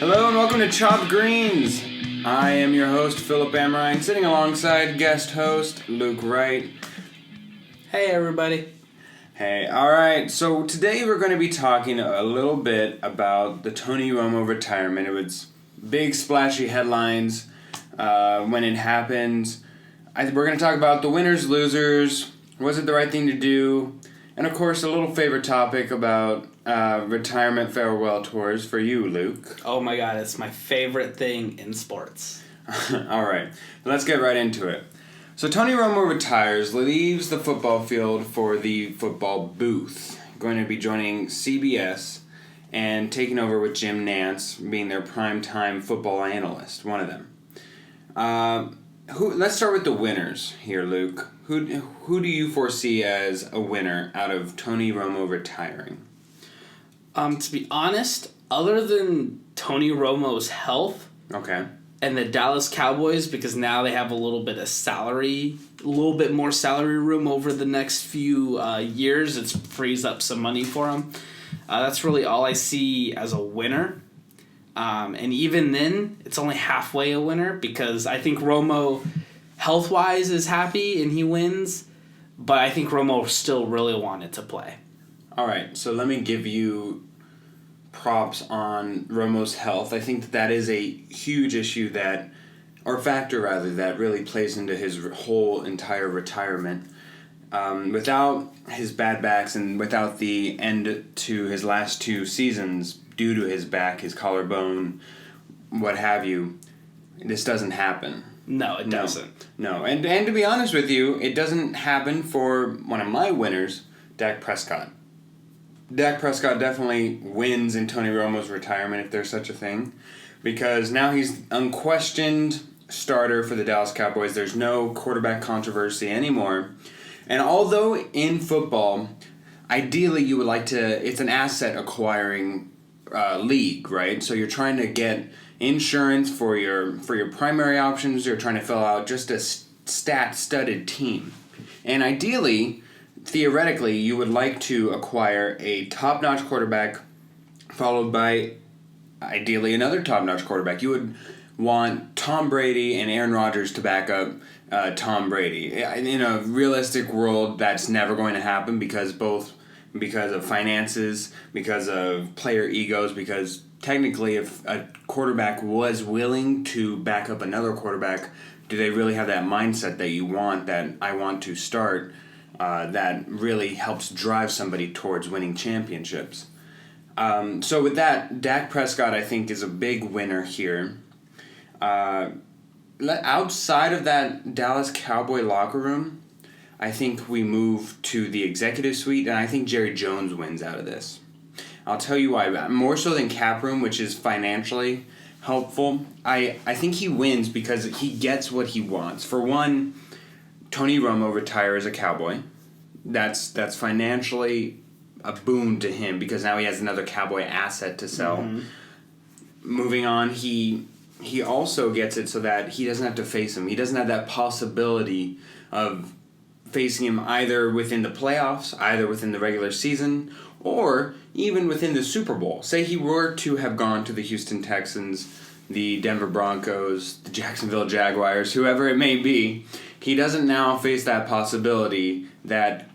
Hello and welcome to Chopped Greens. I am your host, Philip Amerine, sitting alongside guest host, Luke Wright. Hey, everybody. Hey, alright, so today we're going to be talking a little bit about the Tony Romo retirement. It was big, splashy headlines when it happened. We're going to talk about the winners, losers, was it the right thing to do, and of course a little favorite topic about retirement farewell tours for you, Luke. Oh my god, it's my favorite thing in sports. Alright, let's get right into it. So Tony Romo retires, leaves the football field for the football booth, going to be joining CBS and taking over with Jim Nantz, being their primetime football analyst, one of them. Let's start with the winners here, Luke. Who do you foresee as a winner out of Tony Romo retiring? To be honest, other than Tony Romo's health, Okay. and the Dallas Cowboys, because now they have a little bit more salary room over the next few years. It frees up some money for them. That's really all I see as a winner. And even then, it's only halfway a winner because I think Romo, health-wise, is happy and he wins. But I think Romo still really wanted to play. All right, so let me give you props on Romo's health. I think that is a huge issue that really plays into his whole entire retirement. Without his bad backs and without the end to his last two seasons due to his back, his collarbone, what have you, this doesn't happen. No, it doesn't. No, and to be honest with you, it doesn't happen for one of my winners, Dak Prescott. Dak Prescott definitely wins in Tony Romo's retirement, if there's such a thing, because now he's unquestioned starter for the Dallas Cowboys. There's no quarterback controversy anymore. And although in football, ideally you would like to, it's an asset acquiring league, right? So you're trying to get insurance for your primary options. You're trying to fill out just a stat-studded team. And ideally, theoretically, you would like to acquire a top-notch quarterback followed by, ideally, another top-notch quarterback. You would want Tom Brady and Aaron Rodgers to back up Tom Brady. In a realistic world, that's never going to happen because of finances, because of player egos, because technically if a quarterback was willing to back up another quarterback, do they really have that mindset that you want, that I want to start, that really helps drive somebody towards winning championships? So with that, Dak Prescott, I think, is a big winner here. Outside of that Dallas Cowboy locker room, I think we move to the executive suite, and I think Jerry Jones wins out of this. I'll tell you why. More so than cap room, which is financially helpful, I think he wins because he gets what he wants. For one, Tony Romo retires a Cowboy. That's financially a boon to him because now he has another Cowboy asset to sell. Mm-hmm. Moving on, he also gets it so that he doesn't have to face him. He doesn't have that possibility of facing him either within the playoffs, either within the regular season, or even within the Super Bowl. Say he were to have gone to the Houston Texans, the Denver Broncos, the Jacksonville Jaguars, whoever it may be, he doesn't now face that possibility, that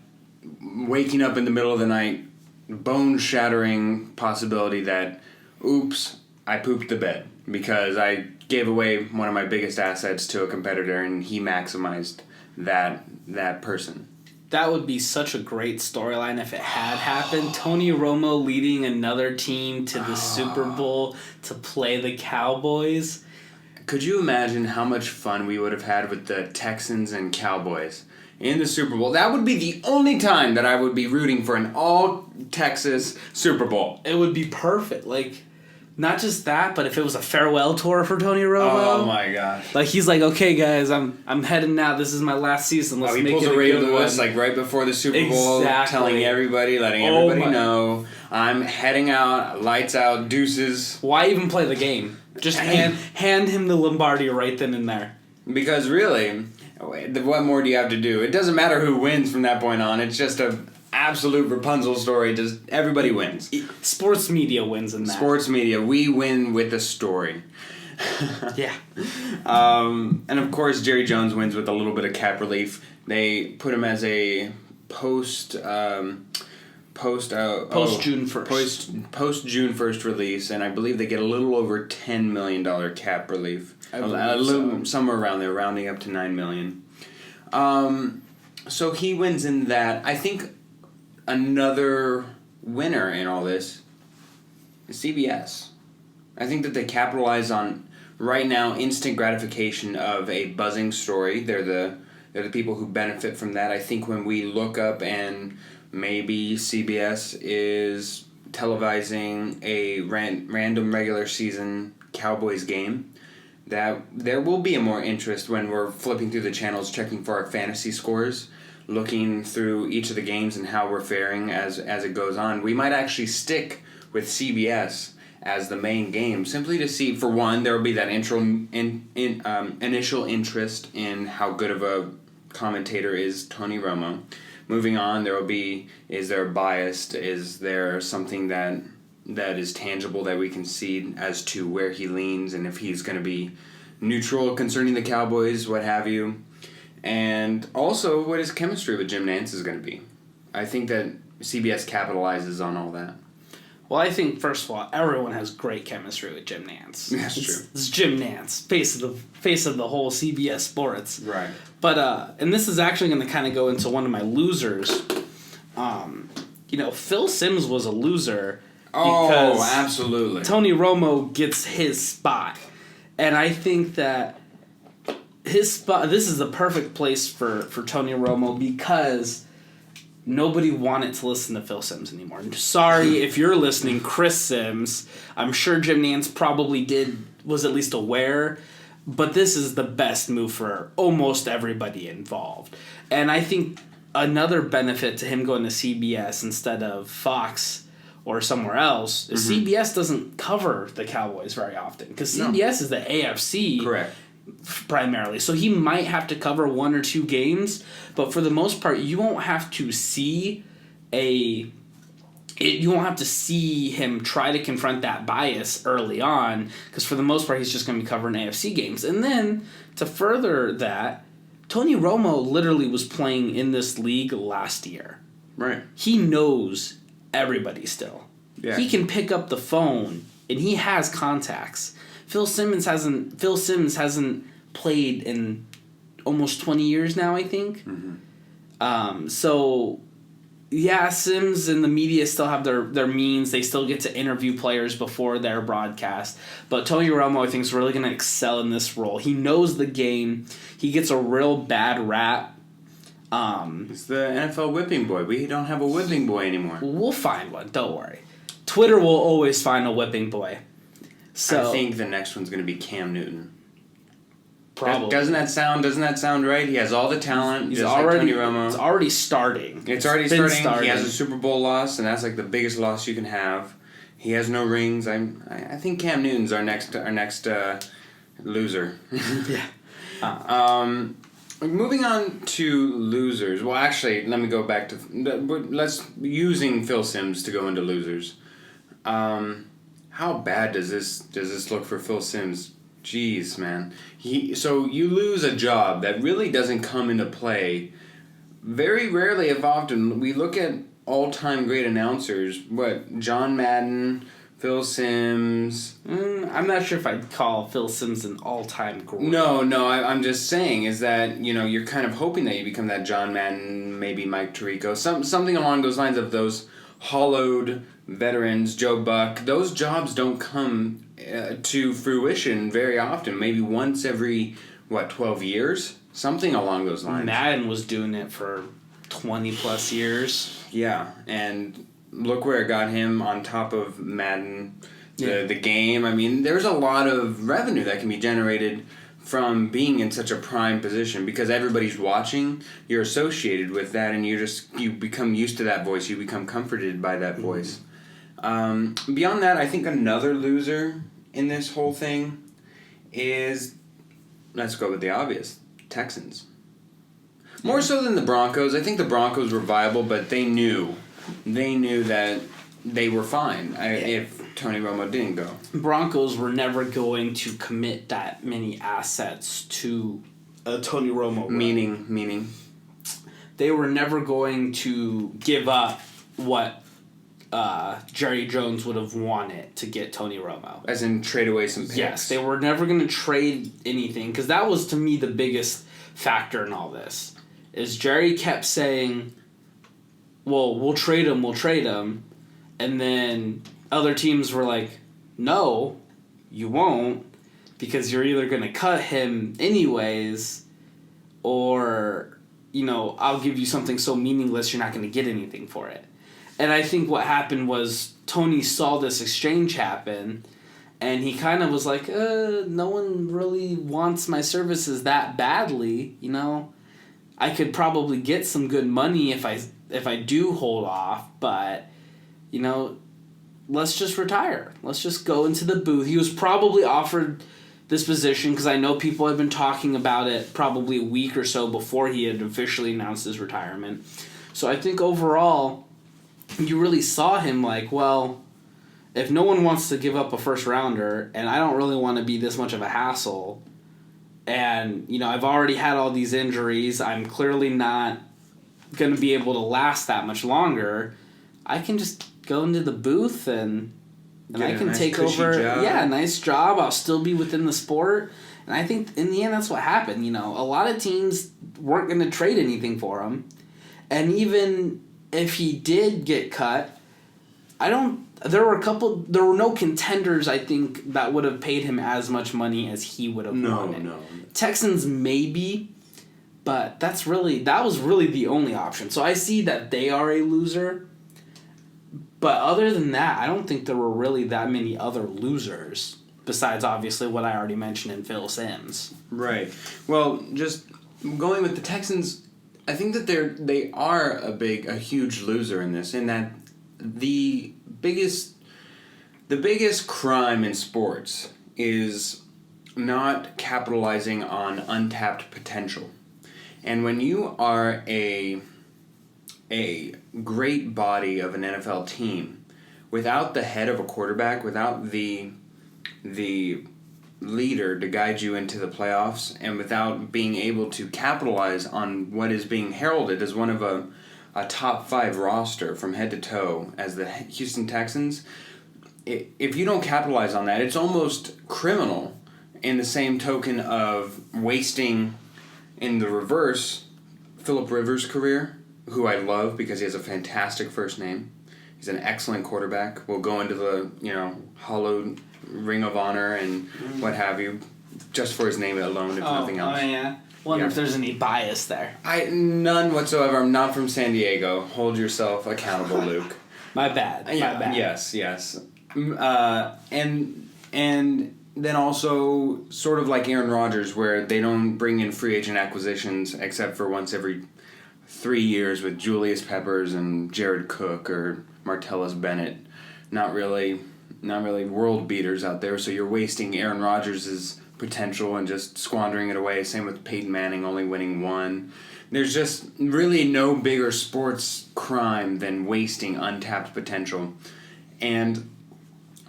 waking up in the middle of the night, bone-shattering possibility that, oops, I pooped the bed because I gave away one of my biggest assets to a competitor and he maximized that person. That would be such a great storyline if it had happened. Tony Romo leading another team to the Super Bowl to play the Cowboys. Could you imagine how much fun we would have had with the Texans and Cowboys in the Super Bowl? That would be the only time that I would be rooting for an all-Texas Super Bowl. It would be perfect. Like, not just that, but if it was a farewell tour for Tony Romo. Oh my gosh! Like he's like, okay, guys, I'm heading out. This is my last season. Let's make it a good one. He pulls a Ray Lewis like right before the Super Bowl, telling everybody, letting everybody know, I'm heading out. Lights out, deuces. Why even play the game? Just hand him the Lombardi right then and there. Because really, what more do you have to do? It doesn't matter who wins from that point on. It's just a absolute Rapunzel story. Just everybody wins. Sports media wins in that. Sports media, we win with the story. Yeah. And of course, Jerry Jones wins with a little bit of cap relief. They put him as a post June 1st. Post June 1st release, and I believe they get a little over $10 million cap relief. Somewhere around there, rounding up to $9 million. So he wins in that. I think another winner in all this is CBS. I think that they capitalize on right now instant gratification of a buzzing story. They're the people who benefit from that. I think when we look up and maybe CBS is televising a random regular season Cowboys game, that there will be a more interest when we're flipping through the channels, checking for our fantasy scores, looking through each of the games and how we're faring as it goes on. We might actually stick with CBS as the main game, simply to see, for one, there will be that initial interest in how good of a commentator is Tony Romo. Moving on, there will be, is there biased? Is there something that is tangible that we can see as to where he leans and if he's going to be neutral concerning the Cowboys, what have you. And also, what his chemistry with Jim Nantz is going to be. I think that CBS capitalizes on all that. Well, I think, first of all, everyone has great chemistry with Jim Nantz. That's true. It's Jim Nantz, face of the whole CBS Sports. Right. But, and this is actually going to kind of go into one of my losers. Phil Simms was a loser. Oh, absolutely. Tony Romo gets his spot. And I think that his spot, this is the perfect place for Tony Romo because nobody wanted to listen to Phil Simms anymore. Sorry if you're listening, Chris Simms. I'm sure Jim Nantz probably was at least aware, but this is the best move for almost everybody involved. And I think another benefit to him going to CBS instead of Fox or somewhere else is CBS doesn't cover the Cowboys very often because CBS is the AFC. Correct. Primarily. So he might have to cover one or two games, but for the most part, you won't have to see him try to confront that bias early on, because for the most part, he's just going to be covering AFC games. And then, to further that, Tony Romo literally was playing in this league last year. Right. He knows everybody still. Yeah. He can pick up the phone, and he has contacts. Phil Simms hasn't played in almost 20 years now, I think. Mm-hmm. Simms and the media still have their means. They still get to interview players before their broadcast. But Tony Romo, I think, is really going to excel in this role. He knows the game. He gets a real bad rap. It's the NFL whipping boy. We don't have a whipping boy anymore. We'll find one. Don't worry. Twitter will always find a whipping boy. So, I think the next one's going to be Cam Newton. Probably. Doesn't that sound right? He has all the talent, just like Tony Romo. It's already starting. It's already starting. He has a Super Bowl loss, and that's like the biggest loss you can have. He has no rings. I think Cam Newton's our next loser. Yeah. Moving on to losers. Well, actually, let me go back to using Phil Simms to go into losers. How bad does this look for Phil Simms? Jeez, man. So you lose a job that really doesn't come into play very rarely, if often. We look at all-time great announcers. John Madden, Phil Simms. I'm not sure if I'd call Phil Simms an all-time great. No, I'm just saying is that, you're kind of hoping that you become that John Madden, maybe Mike Tirico, something along those lines of those hollowed veterans, Joe Buck. Those jobs don't come to fruition very often. Maybe once every 12 years, something along those lines. Madden was doing it for 20 plus years. Yeah, and look where it got him on top of Madden, the game. I mean, there's a lot of revenue that can be generated from being in such a prime position because everybody's watching. You're associated with that, and you become used to that voice. You become comforted by that voice. Beyond that, I think another loser in this whole thing is, let's go with the obvious, Texans. More so than the Broncos. I think the Broncos were viable, but they knew that they were fine if Tony Romo didn't go. Broncos were never going to commit that many assets to a Tony Romo run. Meaning? They were never going to give up what Jerry Jones would have wanted to get Tony Romo. As in trade away some picks. Yes, they were never going to trade anything, because that was, to me, the biggest factor in all this. Is Jerry kept saying, well, we'll trade him, and then other teams were like, no, you won't, because you're either going to cut him anyways, or, I'll give you something so meaningless you're not going to get anything for it. And I think what happened was Tony saw this exchange happen, and he kind of was like, no one really wants my services that badly, I could probably get some good money if I do hold off, but, let's just retire. Let's just go into the booth. He was probably offered this position, because I know people have been talking about it probably a week or so before he had officially announced his retirement. So I think overall, you really saw him like, well, if no one wants to give up a first rounder, and I don't really want to be this much of a hassle, and, I've already had all these injuries, I'm clearly not going to be able to last that much longer, I can just go into the booth and I can take over. Job. Yeah, nice job. I'll still be within the sport. And I think in the end that's what happened. A lot of teams weren't going to trade anything for him. And even if he did get cut, there were no contenders, I think, that would have paid him as much money as he would have wanted. No. Texans maybe, but that was really the only option. So I see that they are a loser. But other than that, I don't think there were really that many other losers, besides obviously what I already mentioned in Phil Simms. Right. Well, just going with the Texans, I think that they are a huge loser in this, in that the biggest crime in sports is not capitalizing on untapped potential. And when you are a great body of an NFL team, without the head of a quarterback, without the leader to guide you into the playoffs, and without being able to capitalize on what is being heralded as one of a top 5 roster from head to toe as the Houston Texans, if you don't capitalize on that, it's almost criminal in the same token of wasting, in the reverse, Philip Rivers' career, who I love because he has a fantastic first name. He's an excellent quarterback. We'll go into the, hallowed Ring of Honor and what have you, just for his name alone, if nothing else. Oh, yeah. Wonder if there's any bias there. None whatsoever. I'm not from San Diego. Hold yourself accountable, Luke. My bad. My bad. Yes. And then also sort of like Aaron Rodgers, where they don't bring in free agent acquisitions except for once every 3 years with Julius Peppers and Jared Cook or Martellus Bennett. Not really world beaters out there, so you're wasting Aaron Rodgers' potential and just squandering it away. Same with Peyton Manning only winning 1. There's just really no bigger sports crime than wasting untapped potential. And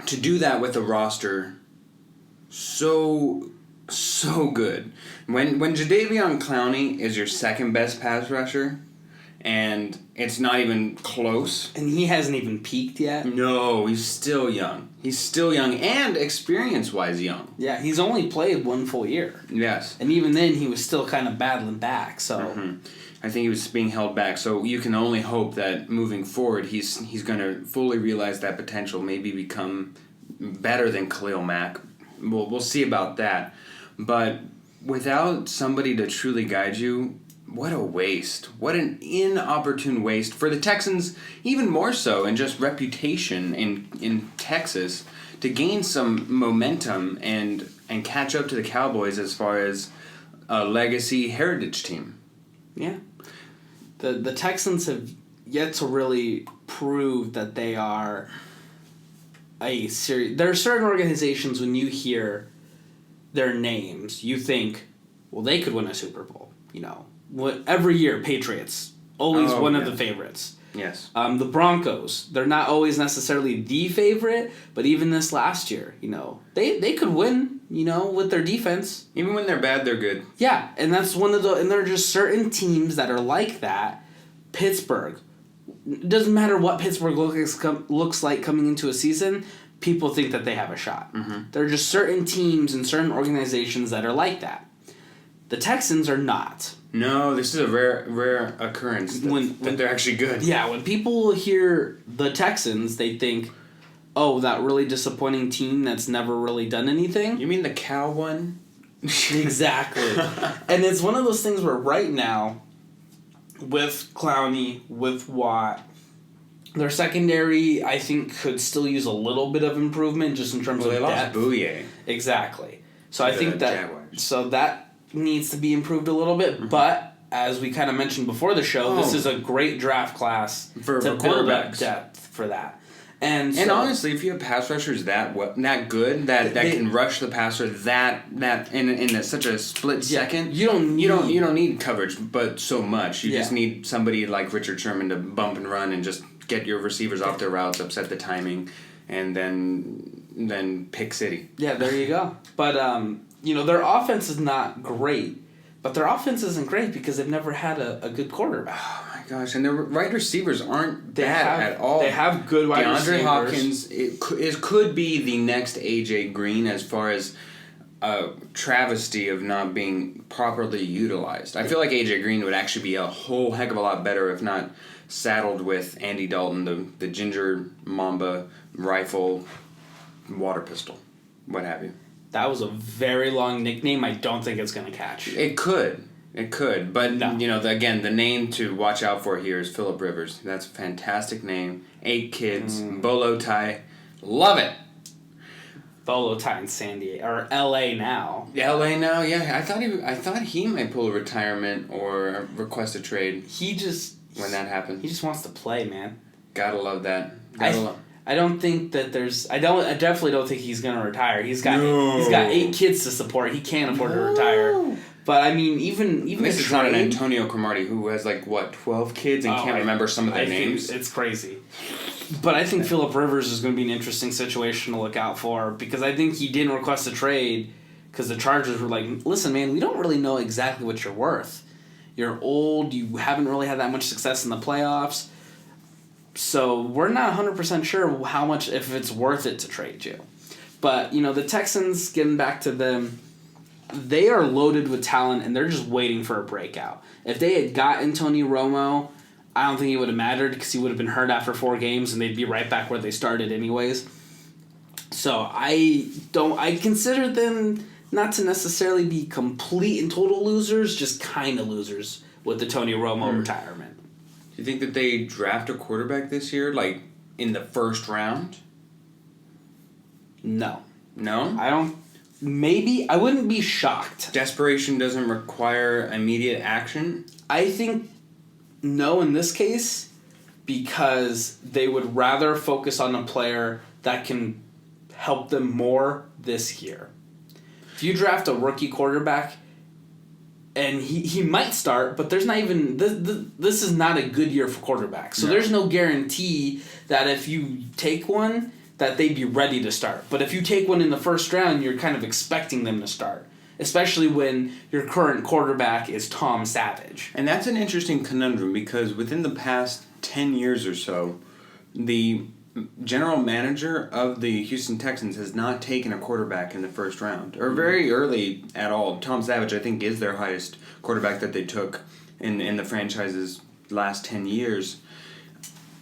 to do that with a roster so good. When Jadeveon Clowney is your second best pass rusher, and it's not even close. And he hasn't even peaked yet? No, he's still young. And experience-wise young. Yeah, he's only played 1 full year. Yes. And even then, he was still kind of battling back, so... Mm-hmm. I think he was being held back, so you can only hope that moving forward, he's going to fully realize that potential, maybe become better than Khalil Mack. We'll see about that. But without somebody to truly guide you, what a waste. What an inopportune waste. For the Texans, even more so, in just reputation in Texas, to gain some momentum and catch up to the Cowboys as far as a legacy heritage team. Yeah. The Texans have yet to really prove that they are a serious... There are certain organizations, when you hear their names, you think, well, they could win a Super Bowl. every year, Patriots, always one of the favorites. Yes. The Broncos, they're not always necessarily the favorite, but even this last year, they could win, with their defense. Even when they're bad, they're good. Yeah, and that's and there are just certain teams that are like that. Pittsburgh. It doesn't matter what Pittsburgh looks like coming into a season, people think that they have a shot. Mm-hmm. There are just certain teams and certain organizations that are like that. The Texans are not. No, this is a rare occurrence that they're actually good. Yeah, when people hear the Texans, they think, oh, that really disappointing team that's never really done anything. You mean the cow one? Exactly. And it's one of those things where right now, with Clowney, with Watt, their secondary, I think, could still use a little bit of improvement just in terms of depth. They lost Bouye. Exactly. So I think that Jaguars. That needs to be improved a little bit, but as we kind of mentioned before the show, this is a great draft class for to build up depth for that. And honestly, if you have pass rushers that good that can rush the passer that in such a split second, you don't need coverage, but so much. You just need somebody like Richard Sherman to bump and run and just get your receivers off their routes, upset the timing, and then pick city. Yeah, there you go. But their offense is not great, but their offense isn't great because they've never had a good quarterback. Oh my gosh, and their wide receivers aren't bad at all. They have good wide receivers. DeAndre Hopkins it could be the next AJ Green as far as a travesty of not being properly utilized. I feel like AJ Green would actually be a whole heck of a lot better if not saddled with Andy Dalton, the ginger mamba rifle, water pistol, what have you. That was a very long nickname. I don't think it's going to catch. It could. But, no. The name to watch out for here is Philip Rivers. That's a fantastic name. 8 kids, bolo tie. Love it. Bolo tie in San Diego, or L.A. now. L.A. now, yeah. I thought he might pull a retirement or request a trade. When that happens. He just wants to play, man. Gotta love that. I don't think that I definitely don't think he's gonna retire. He's got 8 kids to support. He can't afford to retire. But I mean, even this is not an Antonio Cromartie who has 12 kids and can't remember some of their names. It's crazy. But I think Philip Rivers is going to be an interesting situation to look out for because I think he didn't request a trade because the Chargers were like, listen, man, we don't really know exactly what you're worth. You're old. You haven't really had that much success in the playoffs. So we're not 100% sure how much, if it's worth it to trade you. But, the Texans, getting back to them, they are loaded with talent, and they're just waiting for a breakout. If they had gotten Tony Romo, I don't think it would have mattered because he would have been hurt after 4 games, and they'd be right back where they started anyways. So I consider them not to necessarily be complete and total losers, just kind of losers with the Tony Romo retirement. Do you think that they draft a quarterback this year, in the first round? No. No? I don't. Maybe. I wouldn't be shocked. Desperation doesn't require immediate action? I think no in this case because they would rather focus on a player that can help them more this year. If you draft a rookie quarterback, and he might start, but there's not even... This is not a good year for quarterbacks. So there's no guarantee that if you take one, that they'd be ready to start. But if you take one in the first round, you're kind of expecting them to start. Especially when your current quarterback is Tom Savage. And that's an interesting conundrum because within the past 10 years or so, the general manager of the Houston Texans has not taken a quarterback in the first round, or very early at all. Tom Savage, I think, is their highest quarterback that they took in the franchise's last 10 years.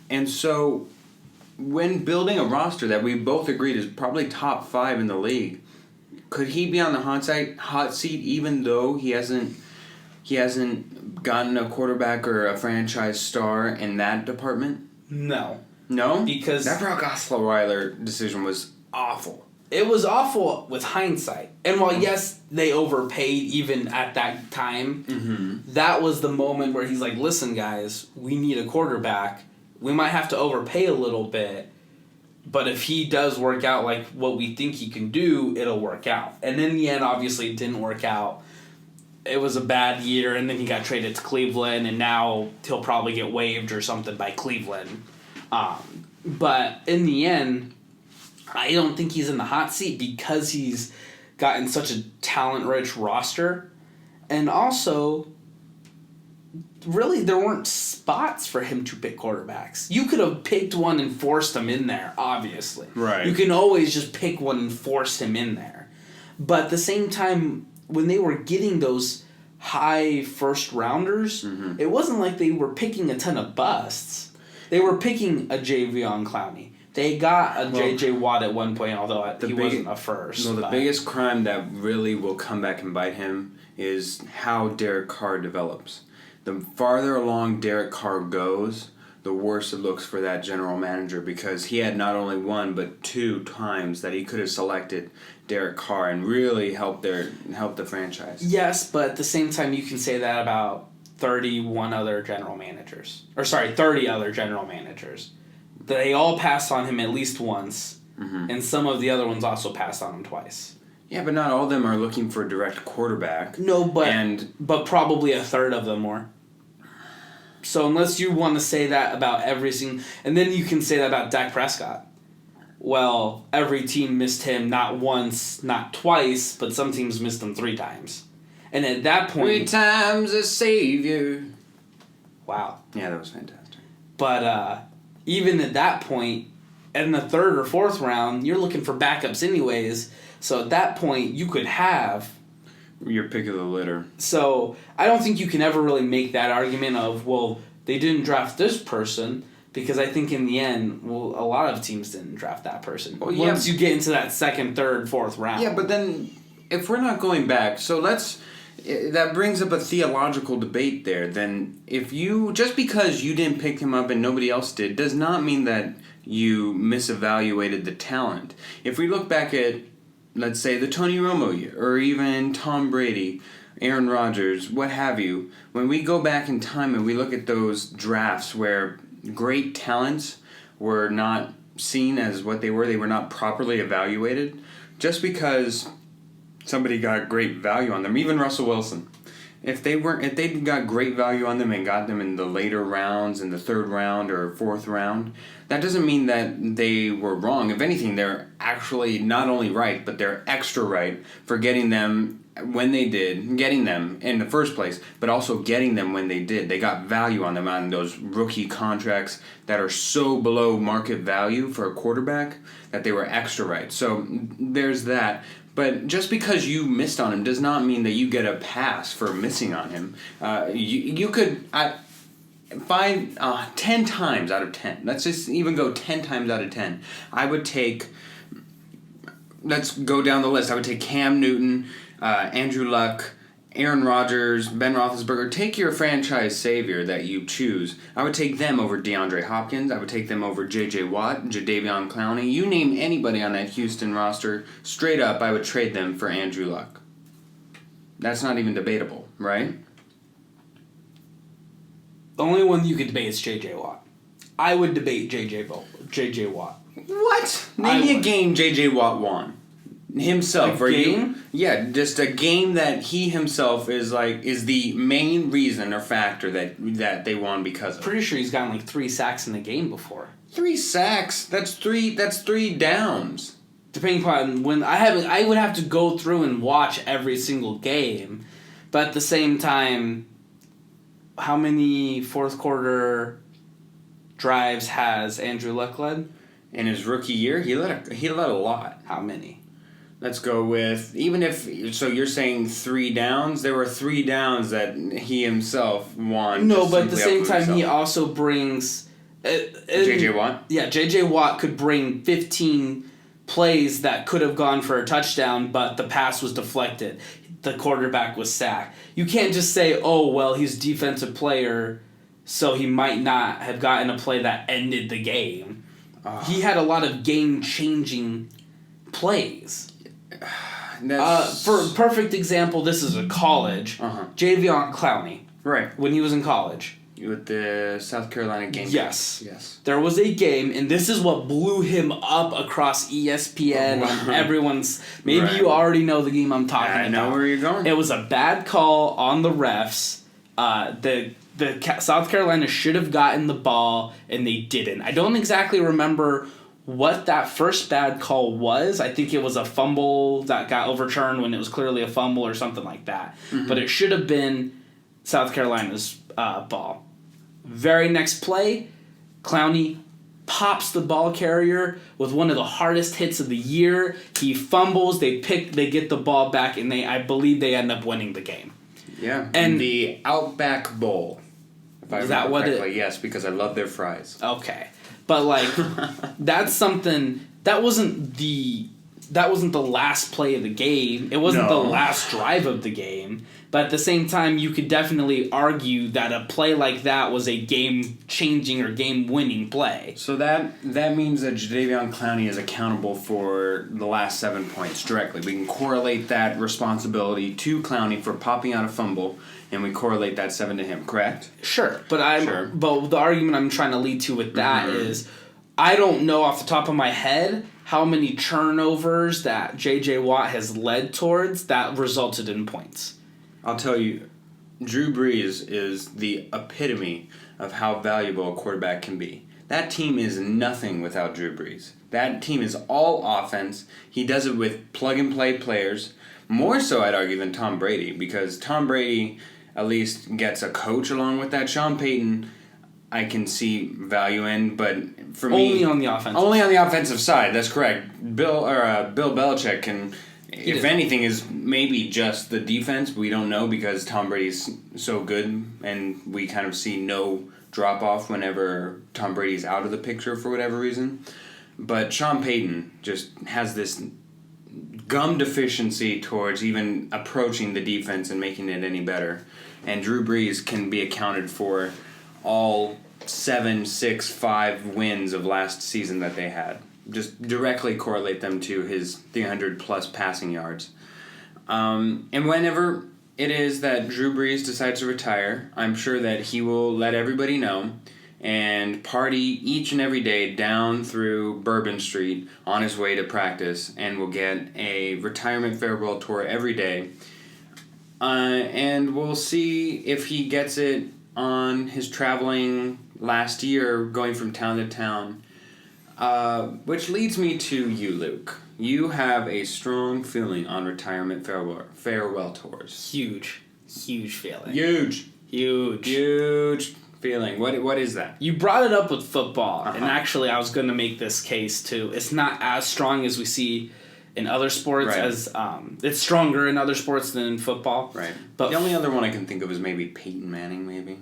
And so, when building a roster that we both agreed is probably top 5 in the league, could he be on the hot seat even though he hasn't gotten a quarterback or a franchise star in that department? No. No? Because that Brock Osweiler decision was awful. It was awful with hindsight. And while, yes, they overpaid even at that time, that was the moment where he's like, listen, guys, we need a quarterback. We might have to overpay a little bit, but if he does work out like what we think he can do, it'll work out. And in the end, obviously, it didn't work out. it was a bad year, and then he got traded to Cleveland, and now he'll probably get waived or something by Cleveland. But in the end, I don't think he's in the hot seat because he's gotten such a talent-rich roster. And also, really, there weren't spots for him to pick quarterbacks. You could have picked one and forced him in there, obviously. Right. You can always just pick one and force him in there. But at the same time, when they were getting those high first-rounders, it wasn't like they were picking a ton of busts. They were picking a Javion Clowney. They got a J.J. Watt at one point, although he wasn't a first. No, the biggest crime that really will come back and bite him is how Derek Carr develops. The farther along Derek Carr goes, the worse it looks for that general manager, because he had not only one but 2 times that he could have selected Derek Carr and really help the franchise. Yes, but at the same time, you can say that about 30 other general managers. They all passed on him at least once, and some of the other ones also passed on him twice. Yeah, but not all of them are looking for a direct quarterback. No, but probably a third of them were. So unless you want to say that about every single... And then you can say that about Dak Prescott. Well, every team missed him not once, not twice, but some teams missed him 3 times. And at that point... 3 times a savior. Wow. Yeah, that was fantastic. But even at that point, in the 3rd or 4th round, you're looking for backups anyways. So at that point, you could have... your pick of the litter. So I don't think you can ever really make that argument of, well, they didn't draft this person, because I think in the end, well, a lot of teams didn't draft that person. Well, yeah. Once you get into that 2nd, 3rd, 4th round. Yeah, but then if we're not going back, so that brings up a theological debate there. Then just because you didn't pick him up and nobody else did, does not mean that you misevaluated the talent. If we look back at, let's say, the Tony Romo year, or even Tom Brady, Aaron Rodgers, what have you, when we go back in time and we look at those drafts where great talents were not seen as what they were not properly evaluated, just because somebody got great value on them, even Russell Wilson. If they got great value on them and got them in the later rounds, in the 3rd round or 4th round, that doesn't mean that they were wrong. If anything, they're actually not only right, but they're extra right for getting them when they did, getting them in the first place, but also getting them when they did. They got value on them on those rookie contracts that are so below market value for a quarterback that they were extra right. So there's that. But just because you missed on him does not mean that you get a pass for missing on him. You could... 10 times out of 10. Let's just even go 10 times out of 10. I would take... Let's go down the list. I would take Cam Newton, Andrew Luck, Aaron Rodgers, Ben Roethlisberger. Take your franchise savior that you choose. I would take them over DeAndre Hopkins. I would take them over J.J. Watt, Jadeveon Clowney. You name anybody on that Houston roster, straight up, I would trade them for Andrew Luck. That's not even debatable, right? The only one you could debate is J.J. Watt. I would debate J.J. Watt. What? Name me a game J.J. Watt won. Himself. A game? Yeah, just a game that he himself is the main reason or factor that they won because of. Pretty sure he's gotten 3 sacks in the game before. 3 sacks? That's 3 downs. Depending upon when I would have to go through and watch every single game. But at the same time, how many 4th quarter drives has Andrew Luck led? In his rookie year, he led a lot. How many? Let's go with, even if, so you're saying 3 downs? There were 3 downs that he himself won. No, but at the same time, he also brings... J.J. Watt? Yeah, J.J. Watt could bring 15 plays that could have gone for a touchdown, but the pass was deflected. The quarterback was sacked. You can't just say, oh, well, he's a defensive player, so he might not have gotten a play that ended the game. He had a lot of game-changing plays. For a perfect example, this is a college. Jadeveon Clowney. Right. When he was in college. With the South Carolina game. Yes. Yes. There was a game, and this is what blew him up across ESPN. Everyone's... Maybe Right. you already know the game I'm talking about. I know where you're going. It was a bad call on the refs. South Carolina should have gotten the ball, and they didn't. I don't exactly remember what that first bad call was. I think it was a fumble that got overturned when it was clearly a fumble or something like that. Mm-hmm. But it should have been South Carolina's ball. Very next play, Clowney pops the ball carrier with one of the hardest hits of the year. He fumbles, they get the ball back, and I believe they end up winning the game. Yeah, and the Outback Bowl. If I remember correctly, yes, because I love their fries. Okay, but like that's something that wasn't the last play of the game. It wasn't the last drive of the game. But at the same time, you could definitely argue that a play like that was a game-changing or game-winning play. So that means that Jadeveon Clowney is accountable for the last 7 points directly. We can correlate that responsibility to Clowney for popping out a fumble, and we correlate that 7 to him, correct? Sure. But the argument I'm trying to lead to with that is I don't know off the top of my head how many turnovers that J.J. Watt has led towards that resulted in points. I'll tell you, Drew Brees is the epitome of how valuable a quarterback can be. That team is nothing without Drew Brees. That team is all offense. He does it with plug-and-play players. More so, I'd argue, than Tom Brady, because Tom Brady at least gets a coach along with that. Sean Payton, I can see value in, but for me... Only on the offensive side. Only on the offensive side, that's correct. Bill Belichick can... If anything, is maybe just the defense. We don't know because Tom Brady's so good, and we kind of see no drop-off whenever Tom Brady's out of the picture for whatever reason. But Sean Payton just has this gum deficiency towards even approaching the defense and making it any better. And Drew Brees can be accounted for all 7, 6, 5 wins of last season that they had. Just directly correlate them to his 300-plus passing yards. And whenever it is that Drew Brees decides to retire, I'm sure that he will let everybody know and party each and every day down through Bourbon Street on his way to practice, and will get a retirement farewell tour every day. And we'll see if he gets it on his traveling last year, going from town to town. Which leads me to you, Luke. You have a strong feeling on retirement farewell tours. Huge feeling. Huge feeling. What is that? You brought it up with football, and actually I was going to make this case too. It's not as strong as we see in other sports, right. As it's stronger in other sports than in football. Right. But the only other one I can think of is maybe Peyton Manning, maybe.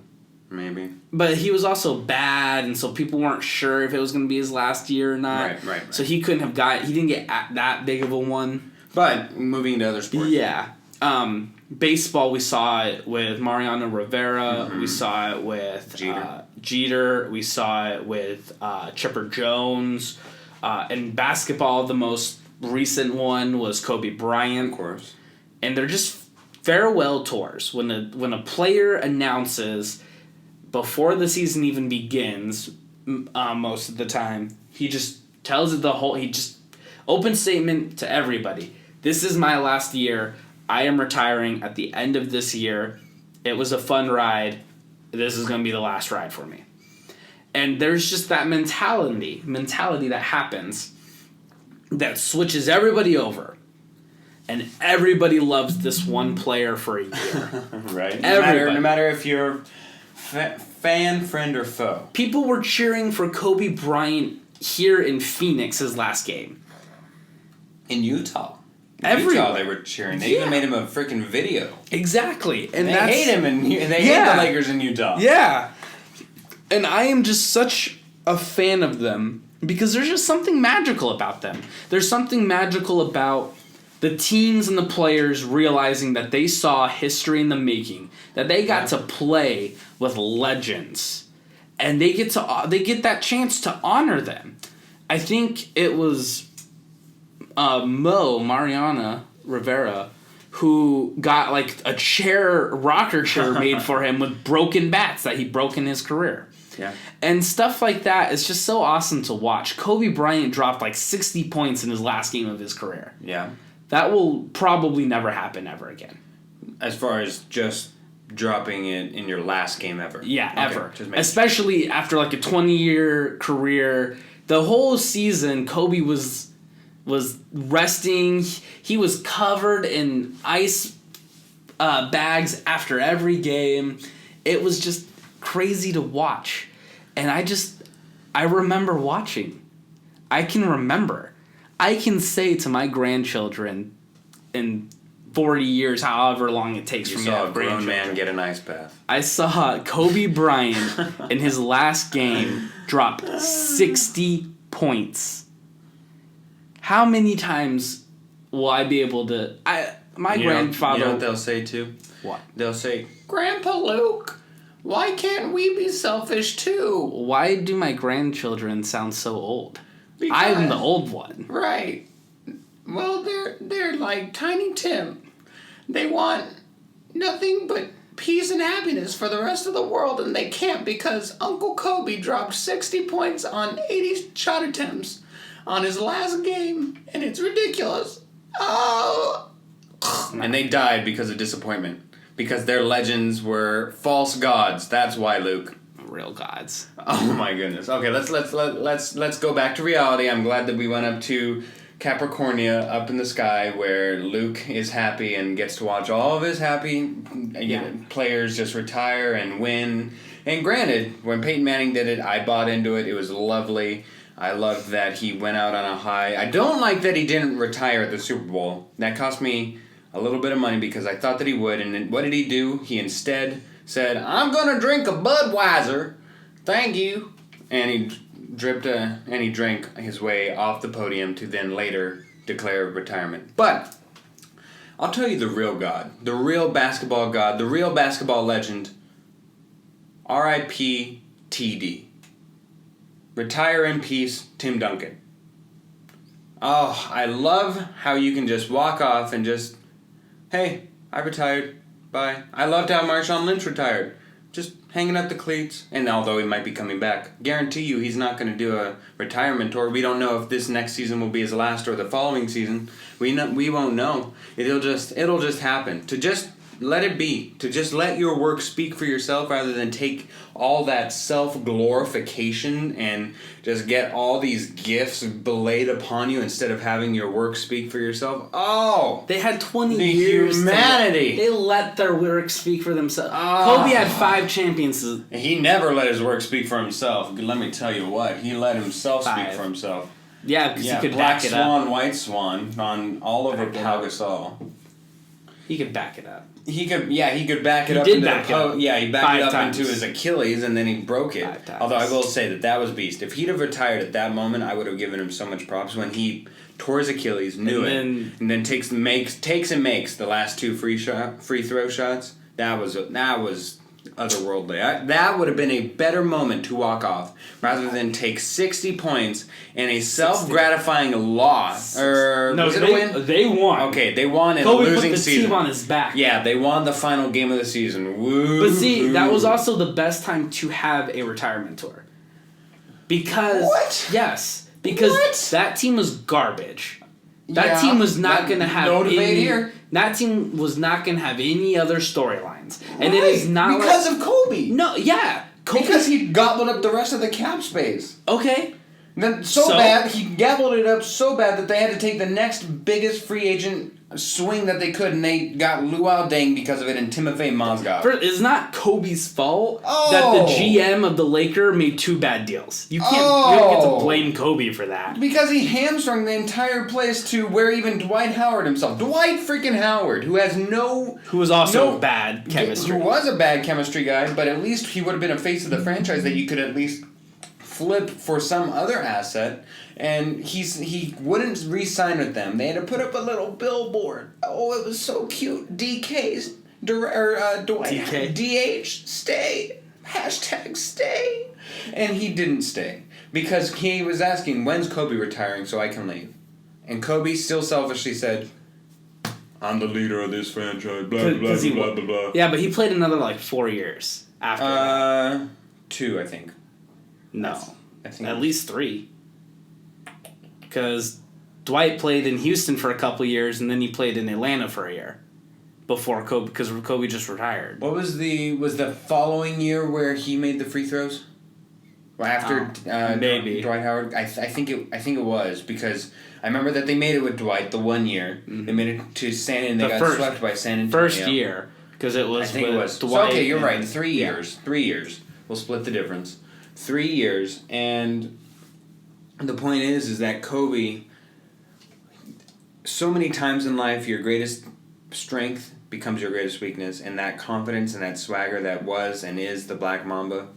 But he was also bad, and so people weren't sure if it was going to be his last year or not. Right. So he didn't get that big of a one. But moving to other sports. Yeah. Baseball, we saw it with Mariano Rivera. Mm-hmm. We saw it with Jeter. We saw it with Chipper Jones. And basketball, the most recent one was Kobe Bryant. Of course. And they're just farewell tours. When a player announces... Before the season even begins, most of the time, he just tells it he just open statement to everybody. This is my last year. I am retiring at the end of this year. It was a fun ride. This is going to be the last ride for me. And there's just that mentality that happens that switches everybody over. And everybody loves this one player for a year. Right. No matter if you're... fan, friend, or foe. People were cheering for Kobe Bryant here in Phoenix his last game. In Utah. Utah they were cheering. They even made him a freaking video. Exactly. And they hate him, and they hate the Lakers in Utah. Yeah. And I am just such a fan of them because there's just something magical about them. There's something magical about the teams and the players realizing that they saw history in the making, that they got to play with legends, and they get that chance to honor them. I think it was Mariana Rivera who got like a rocker chair made for him with broken bats that he broke in his career. Yeah. And stuff like that is just so awesome to watch. Kobe Bryant dropped like 60 points in his last game of his career. Yeah. That will probably never happen ever again. As far as just dropping it in your last game ever. Yeah, okay, ever. Especially after like a 20-year career. The whole season, Kobe was resting. He was covered in ice bags after every game. It was just crazy to watch. And I remember watching. I can remember. I can say to my grandchildren in 40 years, however long it takes for me to have grandchildren. You saw a grown man get an ice bath. I saw Kobe Bryant in his last game drop 60 points. How many times will I be able to... grandfather... You know what they'll say too? What? They'll say, Grandpa Luke, why can't we be selfish too? Why do my grandchildren sound so old? Because, I'm the old one. Right. Well, they're like Tiny Tim. They want nothing but peace and happiness for the rest of the world, and they can't because Uncle Kobe dropped 60 points on 80 shot attempts on his last game, and it's ridiculous. Oh. And they died because of disappointment. Because their legends were false gods. That's why, Luke. Real gods. Oh my goodness. Okay, let's go back to reality. I'm glad that we went up to Capricornia, up in the sky, where Luke is happy and gets to watch all of his happy players just retire and win. And granted, when Peyton Manning did it, I bought into it. It was lovely. I loved that he went out on a high. I don't like that he didn't retire at the Super Bowl. That cost me a little bit of money because I thought that he would. And then what did he do? He instead said, I'm going to drink a Budweiser. Thank you. And he drank his way off the podium to then later declare retirement. But I'll tell you the real God, the real basketball God, the real basketball legend, R.I.P. TD. Retire in peace, Tim Duncan. Oh, I love how you can just walk off and just, hey, I retired. Bye. I loved how Marshawn Lynch retired. Just hanging up the cleats. And although he might be coming back, guarantee you he's not going to do a retirement tour. We don't know if this next season will be his last or the following season. We won't know. It'll just happen. To just let it be. To just let your work speak for yourself rather than take all that self-glorification and just get all these gifts belayed upon you instead of having your work speak for yourself. Oh! They had 20 years. Humanity! They let their work speak for themselves. Oh. Kobe had 5 champions. He never let his work speak for himself. Let me tell you what. He let himself 5. speak for himself. Yeah, because he could Black back it Swan, up. White Swan on all over Pau Gasol. He could back it up. He could back it up. He backed it up into his Achilles, and then he broke it. Although I will say that was beast. If he'd have retired at that moment, I would have given him so much props. When he tore his Achilles, and then takes and makes the last 2 free throw shots. That was otherworldly. That would have been a better moment to walk off rather than take 60 points and a self-gratifying loss. Was it a win? They won. Okay, they won in Kobe a losing put the season. team on his back. Yeah, they won the final game of the season. Woo! But see, that was also the best time to have a retirement tour. Because what? Yes, because that team was garbage. That team was not going to have no debate here. That team was not going to have any other storylines. And it is not because of Kobe. No, yeah. Kobe. Because he gobbled up the rest of the cap space. Okay. Then bad, he gobbled it up so bad that they had to take the next biggest free agent swing that they could, and they got Luol Deng because of it and Timofey Mozgov. It's not Kobe's fault that the GM of the Lakers made 2 bad deals. You don't get to blame Kobe for that. Because he hamstrung the entire place to where even Dwight Howard himself, Dwight freaking Howard, who was also bad chemistry. Who was a bad chemistry guy, but at least he would have been a face of the franchise that you could at least flip for some other asset, and he wouldn't re-sign with them. They had to put up a little billboard. Oh, it was so cute. DK's Dwight DK. DH stay #stay, and he didn't stay because he was asking when's Kobe retiring so I can leave, and Kobe still selfishly said, I'm the leader of this franchise, blah, blah, blah, blah, blah, blah. Yeah, but he played another, like, 4 years after that. 2, I think. No. I think at least 3. Because Dwight played in Houston for a couple years, and then he played in Atlanta for a year. Before Kobe, because Kobe just retired. What was the following year where he made the free throws? Well, after maybe Dwight Howard, I think it was because I remember that they made it with Dwight the one year. Mm-hmm. They made it to San and they got swept by San Antonio. First year because it was. I think it was Dwight. So, okay, you're right. 3 years. 3 years. We'll split the difference. 3 years, and the point is that Kobe. So many times in life, your greatest strength becomes your greatest weakness, and that confidence and that swagger that was and is the Black Mamba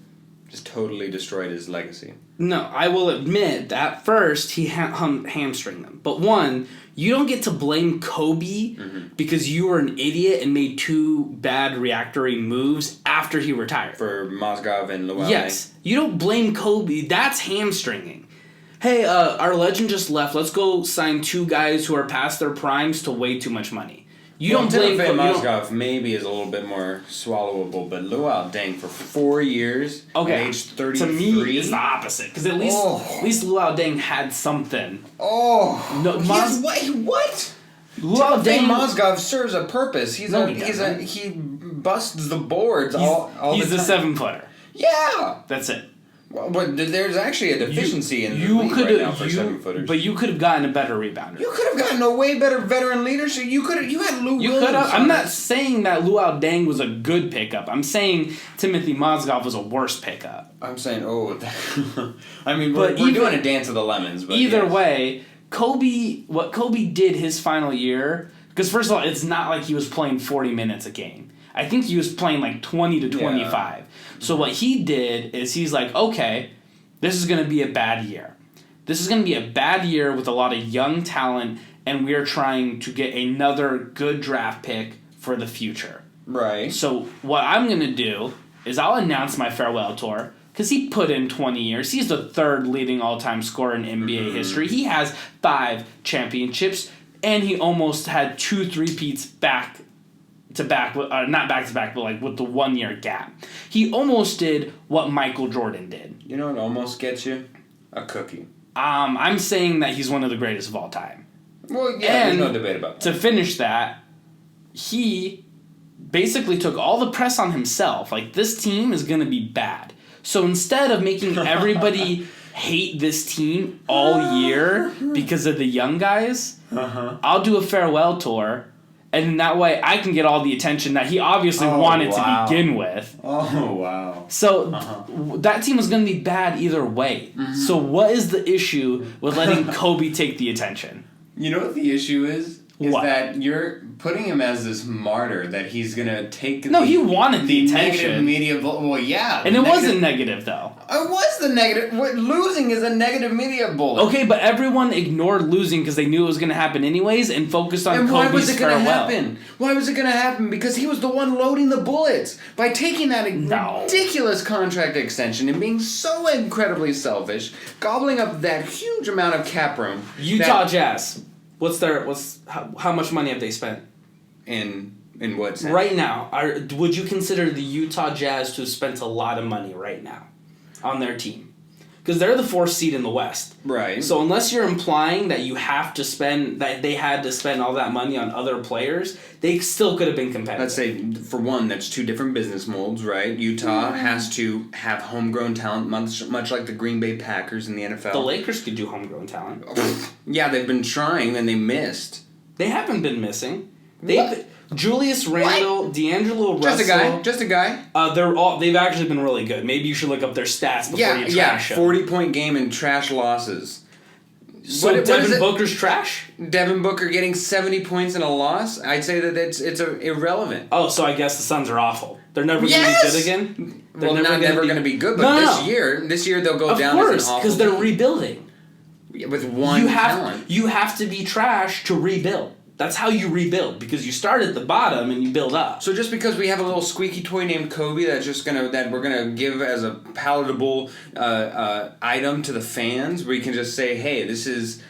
just totally destroyed his legacy. No, I will admit that first he hamstringed them. But one, you don't get to blame Kobe because you were an idiot and made 2 bad reactory moves after he retired. For Mozgov and Luau. Yes. You don't blame Kobe. That's hamstringing. Hey, our legend just left. Let's go sign 2 guys who are past their primes to way too much money. You don't blame Mozgov maybe is a little bit more swallowable, but Luau Deng for 4 years, at age 33. To me, it's the opposite because at least Luau Deng had something. Oh, no, what? Luau Deng Mozgov serves a purpose. He busts the boards. He's the 7-footer. Yeah, that's it. Well, but there's actually a deficiency in the league right now for 7-footers. But you could have gotten a better rebounder. You could have gotten a way better veteran leadership. You had Lou Williams. I'm not saying that Luau Deng was a good pickup. I'm saying Timothy Mozgov was a worse pickup. I'm saying, I mean, we're doing a dance of the lemons. But either way, what Kobe did his final year, because first of all, it's not like he was playing 40 minutes a game. I think he was playing like 20 to 25. Yeah. So what he did is he's like, okay, this is going to be a bad year. This is going to be a bad year with a lot of young talent, and we're trying to get another good draft pick for the future. Right. So what I'm going to do is I'll announce my farewell tour, because he put in 20 years. He's the 3rd leading all-time scorer in NBA history. He has 5 championships, and he almost had 2 3-peats back to back, not back to back, but like with the 1 year gap. He almost did what Michael Jordan did. You know what almost gets you? A cookie. I'm saying that he's one of the greatest of all time. Well, yeah, there's no debate about that. To finish that, he basically took all the press on himself. Like, this team is going to be bad. So instead of making everybody hate this team all year because of the young guys, I'll do a farewell tour. And that way I can get all the attention that he obviously wanted to begin with. Oh, wow. So that team was going to be bad either way. So what is the issue with letting Kobe take the attention? You know what the issue is? That you're putting him as this martyr that he's going to take he wanted the attention. Negative media... Well, yeah. And it wasn't negative, though. It was the negative... Losing is a negative media bullet. Okay, but everyone ignored losing because they knew it was going to happen anyways and focused on Kobe's farewell. And why was it going to happen? Why was it going to happen? Because he was the one loading the bullets. By taking that ridiculous contract extension and being so incredibly selfish, gobbling up that huge amount of cap room. Utah Jazz. How much money have they spent? In what sense? Right now, would you consider the Utah Jazz to have spent a lot of money right now on their team? Because they're the 4th seed in the West. Right. So unless you're implying that they had to spend all that money on other players, they still could have been competitive. Let's say, for one, that's 2 different business molds, right? Utah has to have homegrown talent, much like the Green Bay Packers in the NFL. The Lakers could do homegrown talent. Yeah, they've been trying, and they missed. They haven't been missing. Julius Randle, D'Angelo Russell. Just a guy. They've actually been really good. Maybe you should look up their stats before you trash them. 40-point game and trash losses. So Devin Booker's trash? Devin Booker getting 70 points in a loss? I'd say that it's irrelevant. Oh, so I guess the Suns are awful. They're never going to be good again? They're never going to be good, but this year they'll go down as an awful team. Because they're rebuilding. With one talent. You have to be trash to rebuild. That's how you rebuild, because you start at the bottom and you build up. So just because we have a little squeaky toy named Kobe that we're gonna give as a palatable item to the fans, we can just say, hey, this is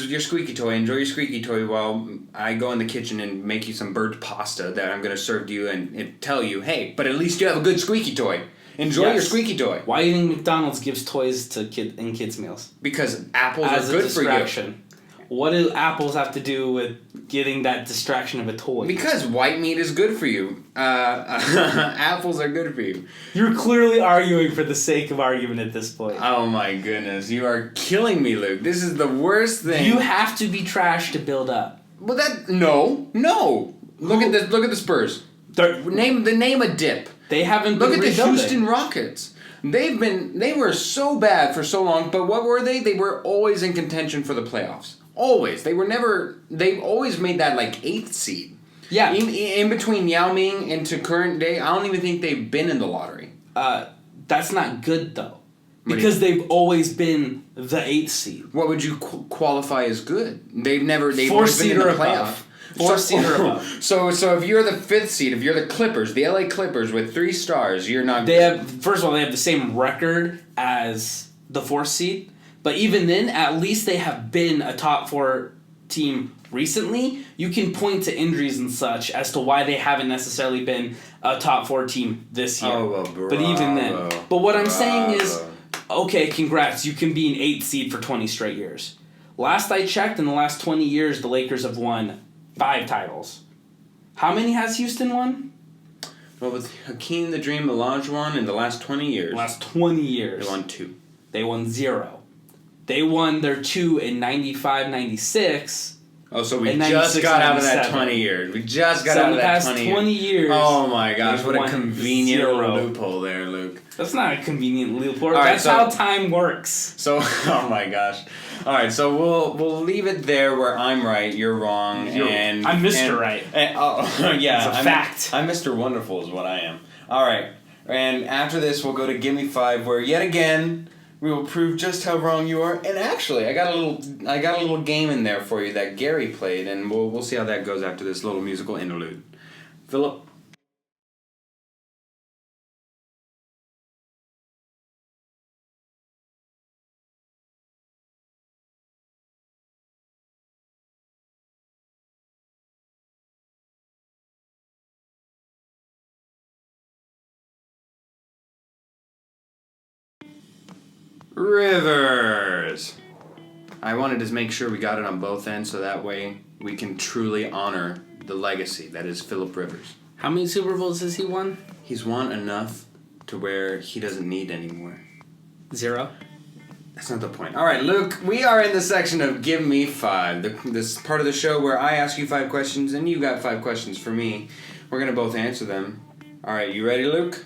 your squeaky toy. Enjoy your squeaky toy while I go in the kitchen and make you some bird pasta that I'm gonna serve to you and tell you, hey, but at least you have a good squeaky toy. Enjoy your squeaky toy. Why do you think McDonald's gives toys to kids' meals? Because apples as are good a distraction. for you. What do apples have to do with getting that distraction of a toy? Because white meat is good for you. Apples are good for you. You're clearly arguing for the sake of argument at this point. Oh my goodness, you are killing me, Luke. This is the worst thing. You have to be trash to build up. Well, no. Look at the Spurs. Name a dip. They haven't. Look been at the rebuilding. Houston Rockets. They were so bad for so long, but what were they? They were always in contention for the playoffs. Always. They've always made that like 8th seed. Yeah. In between Yao Ming and to current day, I don't even think they've been in the lottery. That's not good though. Because they've always been the 8th seed. What would you qualify as good? They've 4th always been seed in or the playoff. above. 4th seed or above. So if you're the 5th seed, if you're the Clippers, the LA Clippers with 3 stars, you're not. First of all, they have the same record as the 4th seed. But even then, at least they have been a top 4 team recently. You can point to injuries and such as to why they haven't necessarily been a top 4 team this year. Oh, well, bravo. But even then. But what I'm saying is, okay, congrats. You can be an 8th seed for 20 straight years. Last I checked, in the last 20 years, the Lakers have won 5 titles. How many has Houston won? Well, with Hakeem the Dream Olajuwon in the last 20 years. Last 20 years. They won 2. They won 0. They won their 2 in 95, 96. Oh, so we just got out of that 20 years. We just got out of that 20 years. So in the past 20 years. Oh my gosh, what a convenient loophole there, Luke. That's not a convenient loophole. Right, that's how time works. So, oh my gosh. All right, so we'll leave it there where I'm right, you're wrong, I'm Mr. Right. Yeah, it's a fact. I'm Mr. Wonderful is what I am. All right, and after this we'll go to Gimme 5, where yet again we will prove just how wrong you are. And actually, I got a little game in there for you that Gary played, and we'll see how that goes after this little musical interlude. Philip. Rivers. I wanted to make sure we got it on both ends so that way we can truly honor the legacy that is Philip Rivers. How many Super Bowls has he won? He's won enough to where he doesn't need any more. 0? That's not the point. All right, Luke, we are in the section of Give Me 5, this part of the show where I ask you 5 questions and you got 5 questions for me. We're going to both answer them. All right, you ready, Luke?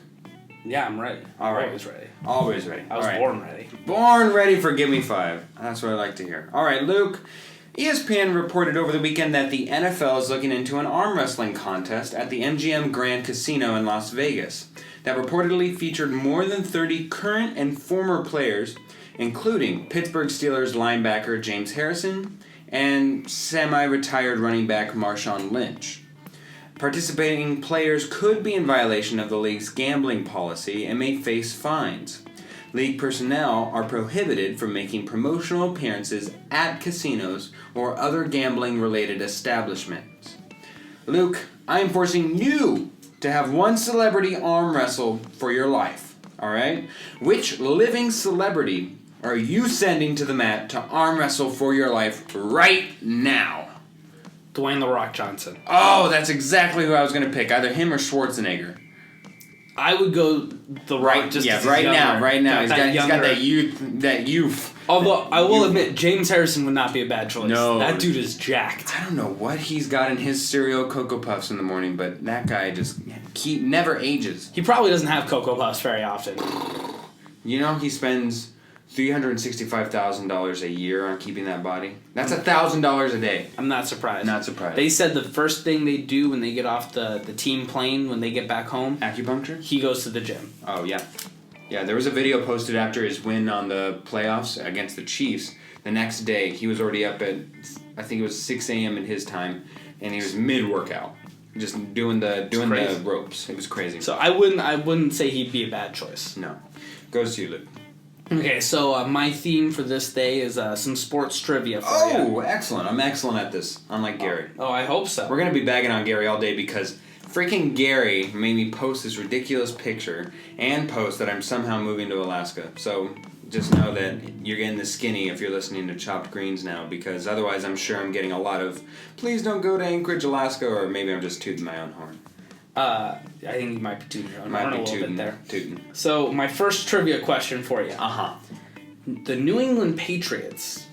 Yeah, I'm ready. All right. Always ready. Always ready. I was born ready. Born ready for Give Me 5. That's what I like to hear. All right, Luke. ESPN reported over the weekend that the NFL is looking into an arm wrestling contest at the MGM Grand Casino in Las Vegas that reportedly featured more than 30 current and former players, including Pittsburgh Steelers linebacker James Harrison and semi-retired running back Marshawn Lynch. Participating players could be in violation of the league's gambling policy and may face fines. League personnel are prohibited from making promotional appearances at casinos or other gambling-related establishments. Luke, I am forcing you to have one celebrity arm wrestle for your life, alright? Which living celebrity are you sending to the mat to arm wrestle for your life right now? Dwayne "The Rock" Johnson. Oh, that's exactly who I was going to pick. Either him or Schwarzenegger. I would go The Rock just because right he's now, younger. right now. He's got younger. that youth. Although, I will admit, James Harrison would not be a bad choice. No. That dude is jacked. I don't know what he's got in his cereal Cocoa Puffs in the morning, but that guy just never ages. He probably doesn't have Cocoa Puffs very often. You know, he spends $365,000 a year on keeping that body. That's $1,000 a day. I'm not surprised. Not surprised. They said the first thing they do when they get off the team plane, when they get back home, acupuncture? He goes to the gym. Oh, yeah. Yeah, there was a video posted after his win on the playoffs against the Chiefs. The next day, he was already up at, I think it was 6 a.m. in his time, and he was mid-workout, just doing the ropes. It was crazy. So I wouldn't say he'd be a bad choice. No. Goes to you, Luke. Okay, so my theme for this day is some sports trivia for you. Oh, excellent. I'm excellent at this, unlike Gary. Oh, I hope so. We're going to be bagging on Gary all day because freaking Gary made me post this ridiculous picture and post that I'm somehow moving to Alaska. So just know that you're getting the skinny if you're listening to Chopped Greens now, because otherwise I'm sure I'm getting a lot of, please don't go to Anchorage, Alaska, or maybe I'm just tooting my own horn. I think you might be tooting your own horn a little bit there. Tooting. So my first trivia question for you. Uh-huh. The New England Patriots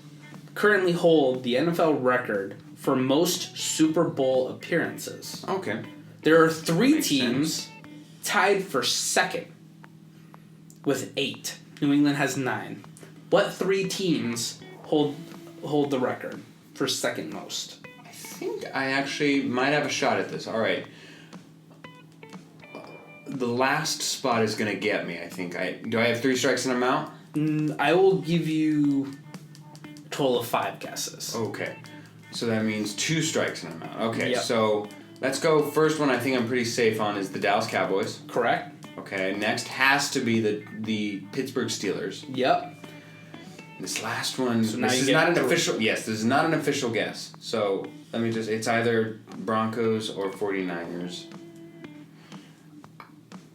currently hold the NFL record for most Super Bowl appearances. Okay. There are 3 Makes teams sense. tied for second with 8. New England has 9. What 3 teams hold the record for second most? I think I actually might have a shot at this. All right. The last spot is going to get me, I think. Do I have 3 strikes and I'm out? I will give you a total of 5 guesses. Okay. So that means 2 strikes and I'm out. Okay, Yep. So let's go. First one I think I'm pretty safe on is the Dallas Cowboys. Correct? Okay, next has to be the Pittsburgh Steelers. Yep. This last one, So now this you is get not an 3. official, yes, this is not an official guess. So let me just, it's either Broncos or 49ers.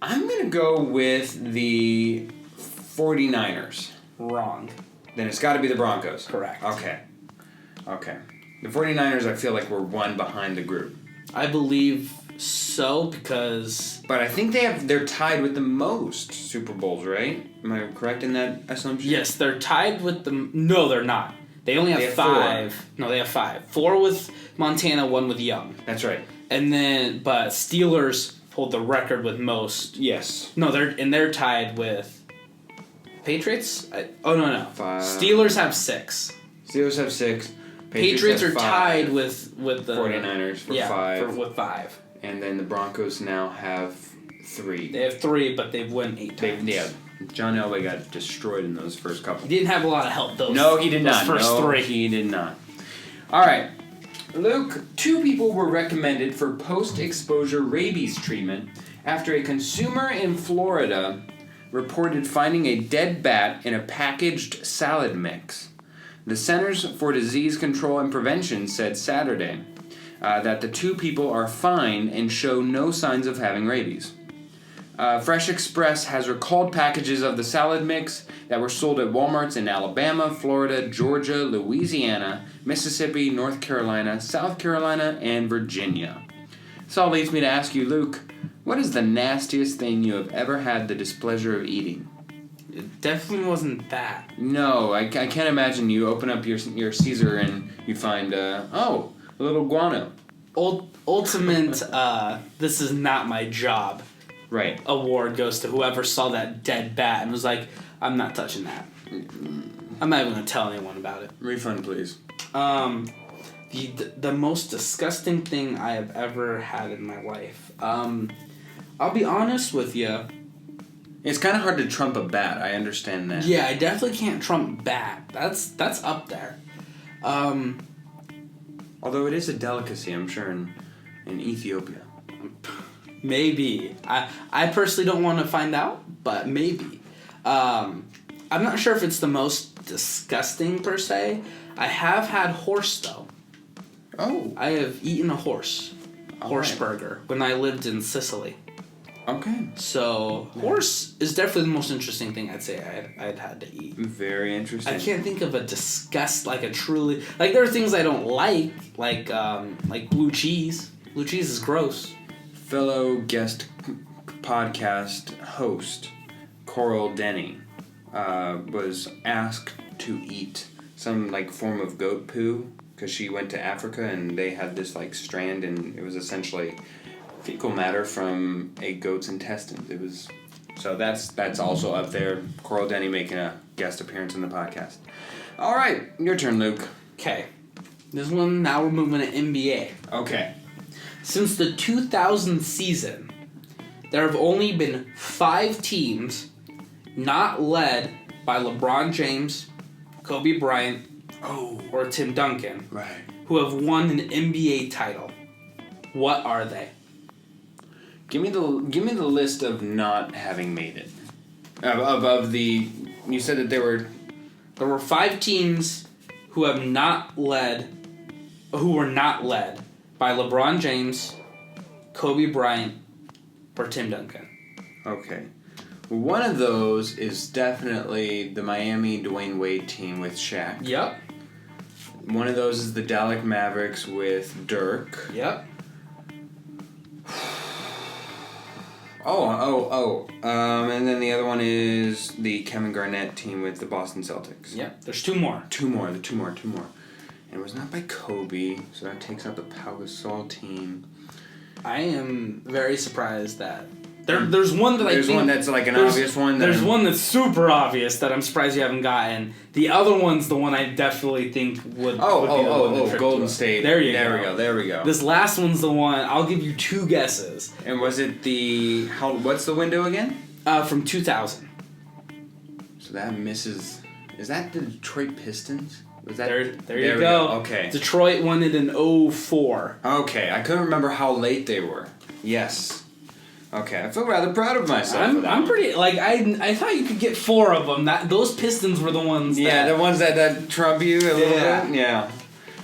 I'm going to go with the 49ers. Wrong. Then it's got to be the Broncos. Correct. Okay. The 49ers, I feel like we're one behind the group. I believe so because... But I think they're tied with the most Super Bowls, right? Am I correct in that assumption? Yes, they're tied with the... No, they're not. They only have 5. 4. No, they have 5. 4 with Montana, 1 with Young. That's right. And then, but Steelers hold the record with most. Yes. No, they're tied with Patriots. No. 5. Steelers have 6. Steelers have 6. Patriots have are 5. tied with the 49ers for 5. with 5. And then the Broncos now have 3. They have 3, but they've won 8 times. Yeah. John Elway got destroyed in those first couple. He didn't have a lot of help those. No, he did not. First no, 3. He did not. All right. Luke, 2 people were recommended for post-exposure rabies treatment after a consumer in Florida reported finding a dead bat in a packaged salad mix. The Centers for Disease Control and Prevention said Saturday that the 2 people are fine and show no signs of having rabies. Fresh Express has recalled packages of the salad mix that were sold at Walmarts in Alabama, Florida, Georgia, Louisiana, Mississippi, North Carolina, South Carolina, and Virginia. This all leads me to ask you, Luke, what is the nastiest thing you have ever had the displeasure of eating? It definitely wasn't that. No, I can't imagine you open up your Caesar and you find, a little guano. Ultimate, this is not my job. Right. Award goes to whoever saw that dead bat and was like, I'm not touching that. I'm not even going to tell anyone about it. Refund, please. The most disgusting thing I have ever had in my life. I'll be honest with you. It's kind of hard to trump a bat. I understand that. Yeah, I definitely can't trump bat. That's up there. Although it is a delicacy, I'm sure, in Ethiopia. Maybe. I personally don't want to find out, but maybe. I'm not sure if it's the most disgusting per se. I have had horse though. Oh. I have eaten a horse. Horse right. burger when I lived in Sicily. Okay. So horse is definitely the most interesting thing I'd say I'd had to eat. Very interesting. I can't think of a disgust like a truly like there are things I don't like blue cheese. Blue cheese is gross. Fellow guest podcast host Coral Denny was asked to eat some form of goat poo because she went to Africa and they had this strand and it was essentially fecal matter from a goat's intestines. It was so that's also up there. Coral Denny making a guest appearance in the podcast. All right, your turn, Luke. Okay, this one now we're moving to NBA. Okay. Since the 2000 season, there have only been 5 teams not led by LeBron James, Kobe Bryant, or Tim Duncan Right. who have won an NBA title. What are they? Give me the list of not having made it. Of the, you said that there were 5 teams who were not led by LeBron James, Kobe Bryant, or Tim Duncan. Okay. One of those is definitely the Miami Dwayne Wade team with Shaq. Yep. One of those is the Dallas Mavericks with Dirk. Yep. And then the other one is the Kevin Garnett team with the Boston Celtics. Yep. There's 2 more. Two more. And it was not by Kobe, so that takes out the Pau Gasol team. I am very surprised that there's one that there's one that's like an obvious one. There's one that's super obvious that I'm surprised you haven't gotten. The other one's the one I definitely think would. Golden State. There we go. This last one's the one. I'll give you 2 guesses. And was it what's the window again? From 2000. So that misses. Is that the Detroit Pistons? Was that there you go. Okay. Detroit won it in 2004. Okay, I couldn't remember how late they were. Yes. Okay, I feel rather proud of myself. I'm pretty I thought you could get 4 of them. Those Pistons were the ones. The ones that trump you a little bit. Yeah.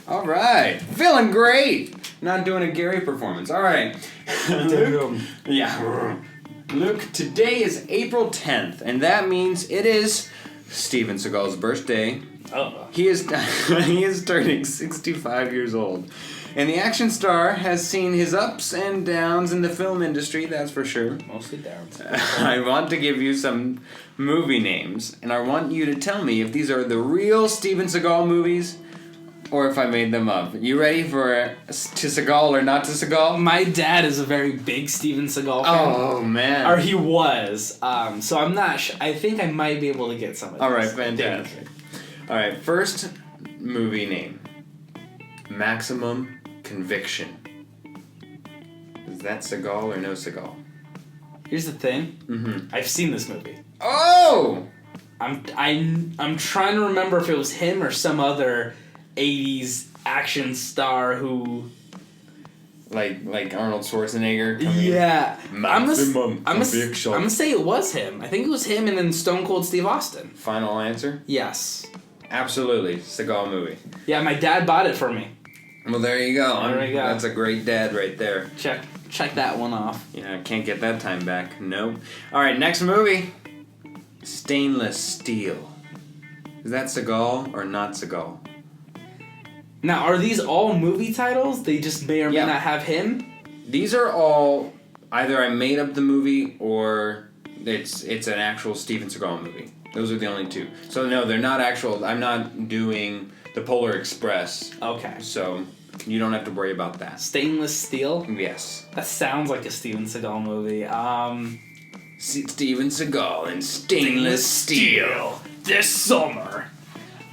All right, feeling great. Not doing a Gary performance. All right. Yeah. Luke, today is April 10th, and that means it is Steven Seagal's birthday. Oh. He is turning 65 years old. And the action star has seen his ups and downs in the film industry, that's for sure. Mostly downs. I want to give you some movie names, and I want you to tell me if these are the real Steven Seagal movies or if I made them up. You ready for to Seagal or not to Seagal? My dad is a very big Steven Seagal fan. Oh, man. Or he was. So I'm not sure. I think I might be able to get some of these. All right, fantastic. All right, first movie name. Maximum Conviction. Is that Seagal or no Seagal? Here's the thing. Mm-hmm. I've seen this movie. Oh! I'm trying to remember if it was him or some other 80s action star who... Like Arnold Schwarzenegger? Yeah. Maximum Conviction. I'm gonna say it was him. I think it was him and then Stone Cold Steve Austin. Final answer? Yes. Absolutely. Seagal movie. Yeah, my dad bought it for me. Well, there you go. There we go. That's a great dad right there. Check that one off. Yeah, I can't get that time back. Nope. All right, next movie. Stainless Steel. Is that Seagal or not Seagal? Now, are these all movie titles? They just may or may not have him? These are all either I made up the movie or it's an actual Steven Seagal movie. Those are the only 2. So no, they're not actual. I'm not doing the Polar Express. Okay. So you don't have to worry about that. Stainless Steel? Yes. That sounds like a Steven Seagal movie. Steven Seagal and Stainless Steel this summer.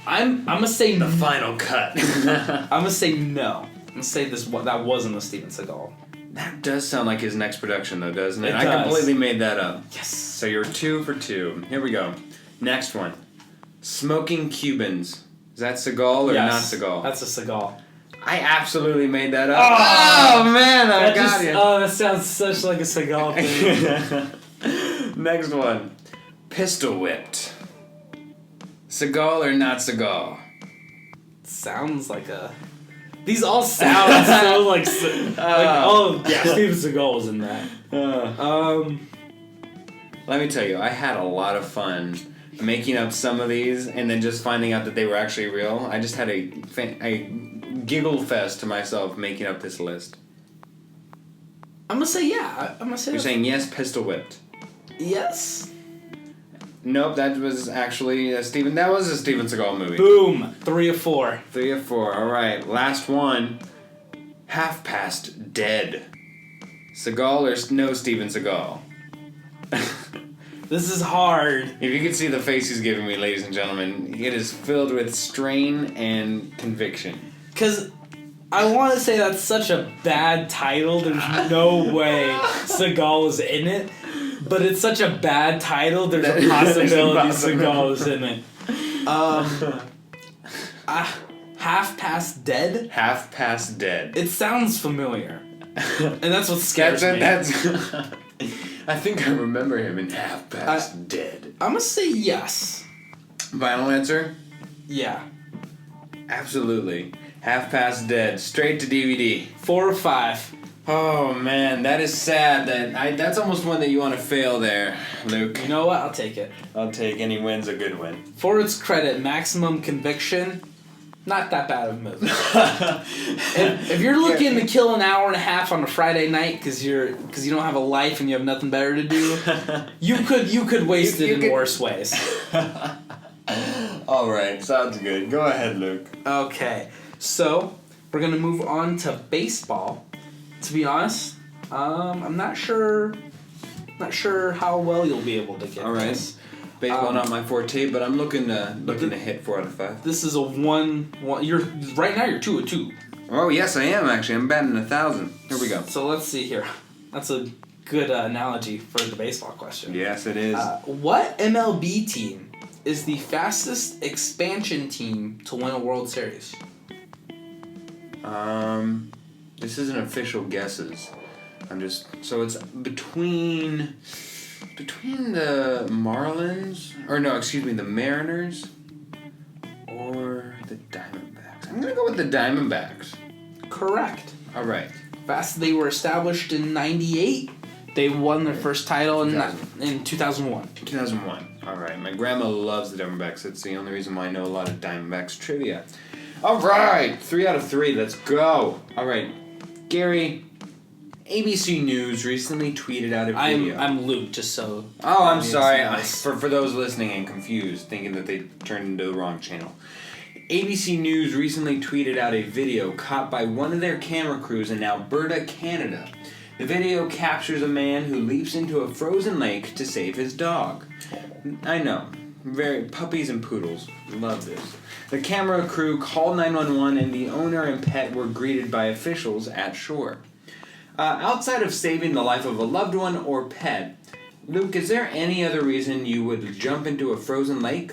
I'm gonna say the final cut. I'm gonna say no. I'm gonna say that wasn't a Steven Seagal. That does sound like his next production, though, doesn't it? It I does. completely made that up. Yes. So you're 2 for 2. Here we go. Next one. Smoking Cubans. Is that Seagal or not Seagal? That's a Seagal. I absolutely made that up. Oh man, I got you. Oh, that sounds such like a Seagal thing. Next one. Pistol Whipped. Seagal or not Seagal? Sounds like a... These all sound so like Steven Seagal was in that. Let me tell you, I had a lot of fun making up some of these and then just finding out that they were actually real. I just had a giggle fest to myself making up this list. I'm gonna say yeah. I'm gonna say You're saying yes, Pistol Whipped. Yes. Nope, that was actually that was a Steven Seagal movie. Boom. 3 of 4. 3 of 4. All right, last one. Half Past Dead. Seagal or no Steven Seagal? This is hard. If you could see the face he's giving me, ladies and gentlemen, it is filled with strain and conviction. Because I want to say that's such a bad title. There's no way Seagal is in it. But it's such a bad title, there's a possibility Seagal is in it. Half Past Dead? Half Past Dead. It sounds familiar. And that's what scares me. I think I remember him in Half Past Dead. I'm gonna say yes. Final answer? Yeah. Absolutely. Half Past Dead. Straight to DVD. 4 or 5. Oh man, that is sad. That's almost one that you want to fail there, Luke. You know what? I'll take it. I'll take any win's a good win. For its credit, Maximum Conviction, not that bad of a movie. if you're looking to kill an hour and a half on a Friday night because you don't have a life and you have nothing better to do, you could waste it in worse ways. All right, sounds good. Go ahead, Luke. Okay, so we're gonna move on to baseball. To be honest, I'm not sure how well you'll be able to get all right. this. Baseball not my forte, but I'm looking to hit 4 out of 5. This is a 1. You're right now. You're 2 of 2. Oh yes, I am actually. I'm batting 1,000. Here we go. So let's see here. That's a good analogy for the baseball question. Yes, it is. What MLB team is the fastest expansion team to win a World Series? This isn't official guesses. So it's between the Marlins, the Mariners, or the Diamondbacks. I'm gonna go with the Diamondbacks. Correct. All right. They were established in '98. They won their first title in 2001. 2001. All right. My grandma loves the Diamondbacks. That's the only reason why I know a lot of Diamondbacks trivia. All right. 3 out of 3. Let's go. All right. Gary, ABC News recently tweeted out a video. I'm Luke, just so... Oh, I'm sorry. For those listening and confused, thinking that they turned into the wrong channel. ABC News recently tweeted out a video caught by one of their camera crews in Alberta, Canada. The video captures a man who leaps into a frozen lake to save his dog. I know. Puppies and poodles. Love this. The camera crew called 911 and the owner and pet were greeted by officials at shore. Outside of saving the life of a loved one or pet, Luke, is there any other reason you would jump into a frozen lake?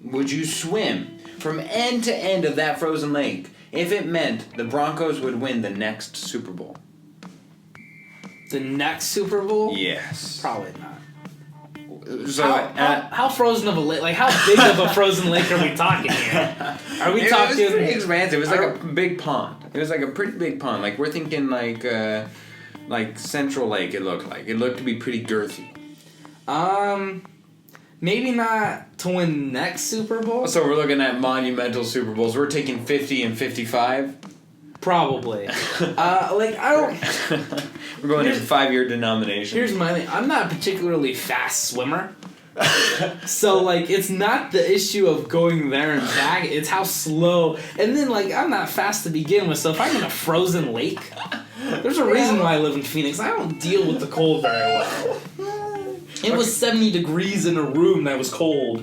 Would you swim from end to end of that frozen lake if it meant the Broncos would win the next Super Bowl? The next Super Bowl? Yes. Probably not. So how frozen of a lake? Like, how big of a frozen lake are we talking here? Are we talking? It was pretty expansive. It was like a big pond. It was like a pretty big pond. Like, we're thinking like Central Lake. It looked to be pretty girthy. Maybe not to win next Super Bowl. So we're looking at monumental Super Bowls. We're taking 50 and 55. Probably. I don't... We're going in 5-year denomination. Here's my thing. I'm not a particularly fast swimmer. So, it's not the issue of going there and back. It's how slow. And then, I'm not fast to begin with. So if I'm in a frozen lake, there's a reason why I live in Phoenix. I don't deal with the cold very well. It was 70 degrees in a room that was cold.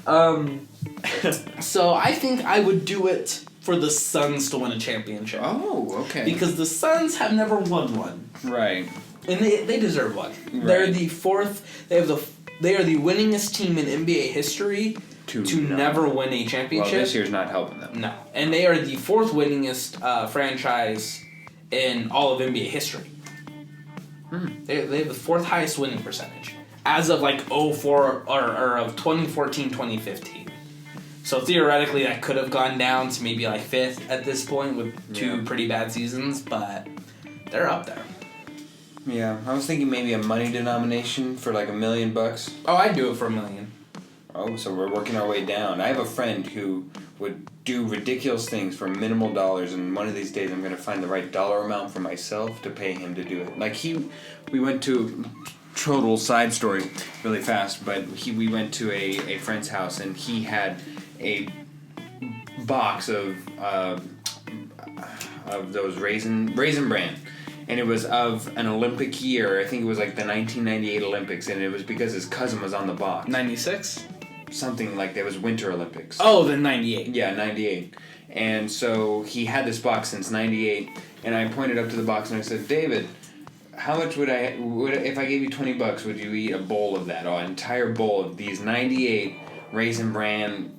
So I think I would do it for the Suns to win a championship. Oh, okay. Because the Suns have never won one. Right. And they deserve one. Right. They're the fourth. They are the winningest team in NBA history to never win a championship. Well, this year's not helping them. No. And they are the fourth winningest franchise in all of NBA history. They have the fourth highest winning percentage as of 04 or of 2014, 2015. So theoretically, that could have gone down to maybe 5th at this point with 2 pretty bad seasons, but they're up there. Yeah, I was thinking maybe a money denomination for $1 million. Oh, I'd do it for $1 million. Oh, so we're working our way down. I have a friend who would do ridiculous things for minimal dollars, and one of these days I'm going to find the right dollar amount for myself to pay him to do it. We went to... Total side story, really fast, but we went to a friend's house and he had a box of those raisin bran, and it was of an Olympic year. I think it was the 1998 Olympics, and it was because his cousin was on the box. 96? Something like that. It was Winter Olympics. Oh, the 98. Yeah, 98. And so he had this box since 98, and I pointed up to the box and I said, David, how much would if I gave you $20, would you eat a bowl of that, or an entire bowl of these 98 Raisin Bran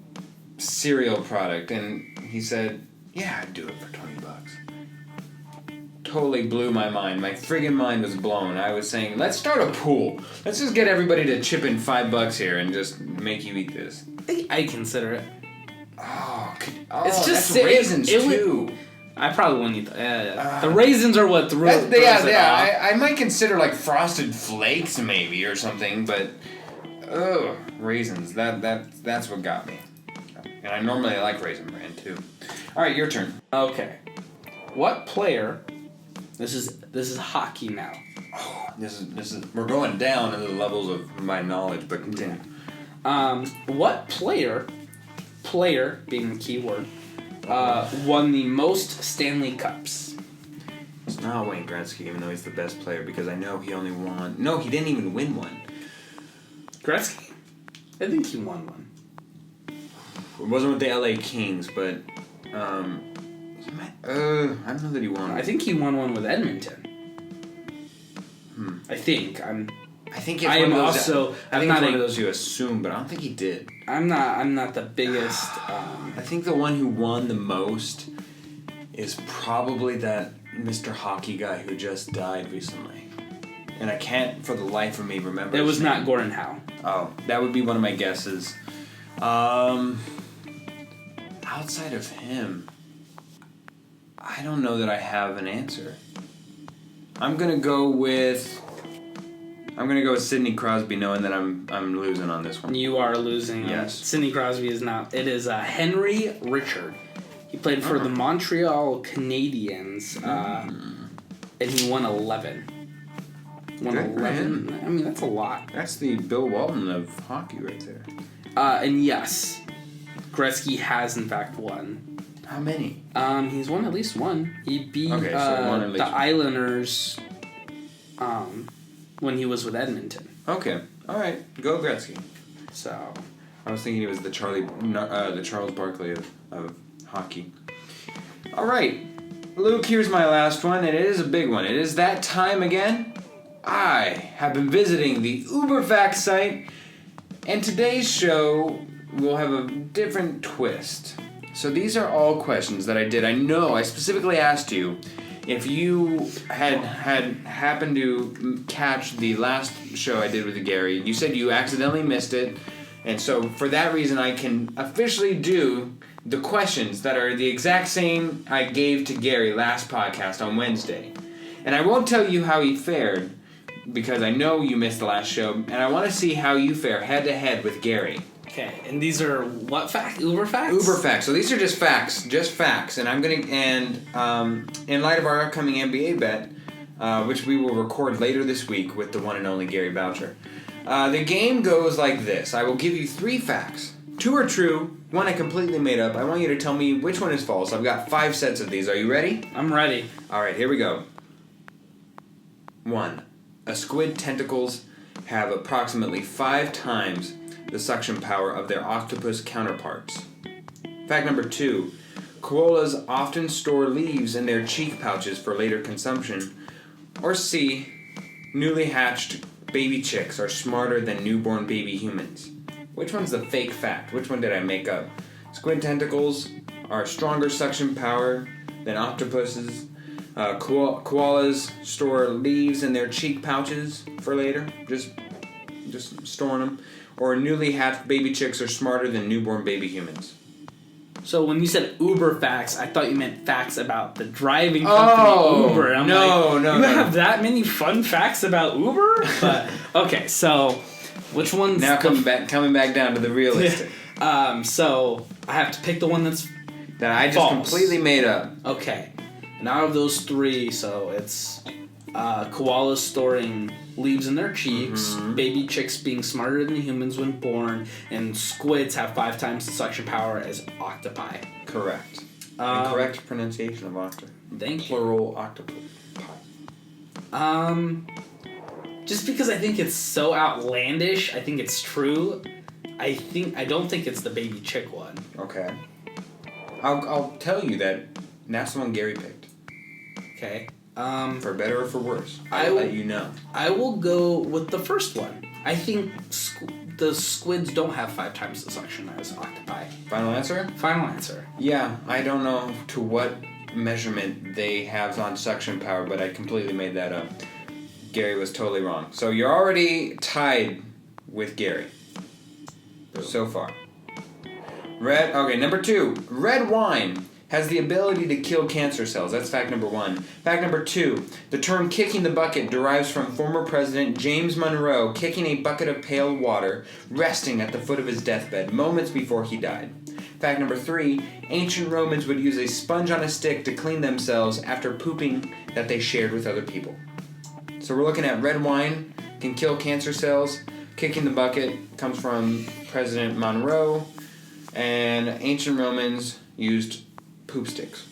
cereal product? And he said, yeah, I'd do it for $20. totally blew my mind. My friggin' mind was blown. I was saying, let's start a pool. Let's just get everybody to chip in $5 here and just make you eat this. I consider it. It's just raisins too. I probably wouldn't eat the raisins are what throws it off. I might consider like Frosted Flakes maybe or something, but raisins. That's what got me. And I normally like Raisin Bran too. All right, your turn. Okay. What player? This is hockey now. Oh, this is we're going down into the levels of my knowledge, but continue. What player being the key word, won the most Stanley Cups? It's not Wayne Gretzky, even though he's the best player, because I know he only won. No, he didn't even win one. Gretzky? I think he won one. It wasn't with the LA Kings, but I don't know that he won. I think he won one with Edmonton. I think it's one of those you assume, but I don't think he did. I'm not the biggest. I think the one who won the most is probably that Mr. Hockey guy who just died recently, and I can't for the life of me remember. It was not Gordon Howe. Oh, that would be one of my guesses. Outside of him, I don't know that I have an answer. I'm gonna go with Sidney Crosby, knowing that I'm losing on this one. You are losing. Yes. Sidney Crosby is not. It is Henry Richard. He played for the Montreal Canadiens, and he won 11. Won 11. I mean, that's a lot. That's the Bill Walton of hockey right there. And yes, Gretzky has in fact won. How many? He's won at least one. He beat the Islanders when he was with Edmonton. Okay. All right. Go Gretzky. So I was thinking he was the Charles Barkley of hockey. All right. Luke, here's my last one, and it is a big one. It is that time again. I have been visiting the UberFacts site, and today's show will have a different twist. So these are all questions that I did. I know I specifically asked you if you had happened to catch the last show I did with Gary. You said you accidentally missed it, and so for that reason I can officially do the questions that are the exact same I gave to Gary last podcast on Wednesday. And I won't tell you how he fared, because I know you missed the last show, and I want to see how you fare head-to-head with Gary. Okay, and these are what facts? Uber facts? Uber facts. So these are just facts. And I'm going to, in light of our upcoming NBA bet, which we will record later this week with the one and only Gary Boucher, the game goes like this. I will give you 3 facts. 2 are true, 1 I completely made up. I want you to tell me which one is false. I've got 5 sets of these. Are you ready? I'm ready. All right, here we go. 1. A squid tentacles have approximately 5 times the suction power of their octopus counterparts. Fact number 2. Koalas often store leaves in their cheek pouches for later consumption. Or C. Newly hatched baby chicks are smarter than newborn baby humans. Which one's the fake fact? Which one did I make up? Squid tentacles are stronger suction power than octopuses. Koalas store leaves in their cheek pouches for later, just storing them. Or newly hatched baby chicks are smarter than newborn baby humans. So when you said Uber facts, I thought you meant facts about the driving company Uber. And I'm you have that many fun facts about Uber? But okay, so which one's now coming back down to the realistic? So I have to pick the one that's that I just false. Completely made up. Okay, and out of those 3, so it's koalas storing leaves in their cheeks, baby chicks being smarter than humans when born, and squids have 5 times the suction power as octopi. Correct. Correct pronunciation of octopus. Thank you. Plural octopus. Just because I think it's so outlandish, I think it's true. I don't think it's the baby chick one. Okay. I'll tell you that that's the one Gary picked. Okay. For better or for worse, I'll let you know. I will go with the first one. I think the squids don't have 5 times the suction as octopi. Final answer? Final answer. Yeah, I don't know to what measurement they have on suction power, but I completely made that up. Gary was totally wrong. So you're already tied with Gary so far. Number 2. Red wine has the ability to kill cancer cells. That's fact number 1. Fact number 2. The term kicking the bucket derives from former President James Monroe kicking a bucket of pale water, resting at the foot of his deathbed moments before he died. Fact number 3. Ancient Romans would use a sponge on a stick to clean themselves after pooping that they shared with other people. So we're looking at red wine can kill cancer cells. Kicking the bucket comes from President Monroe. And ancient Romans used poop sticks.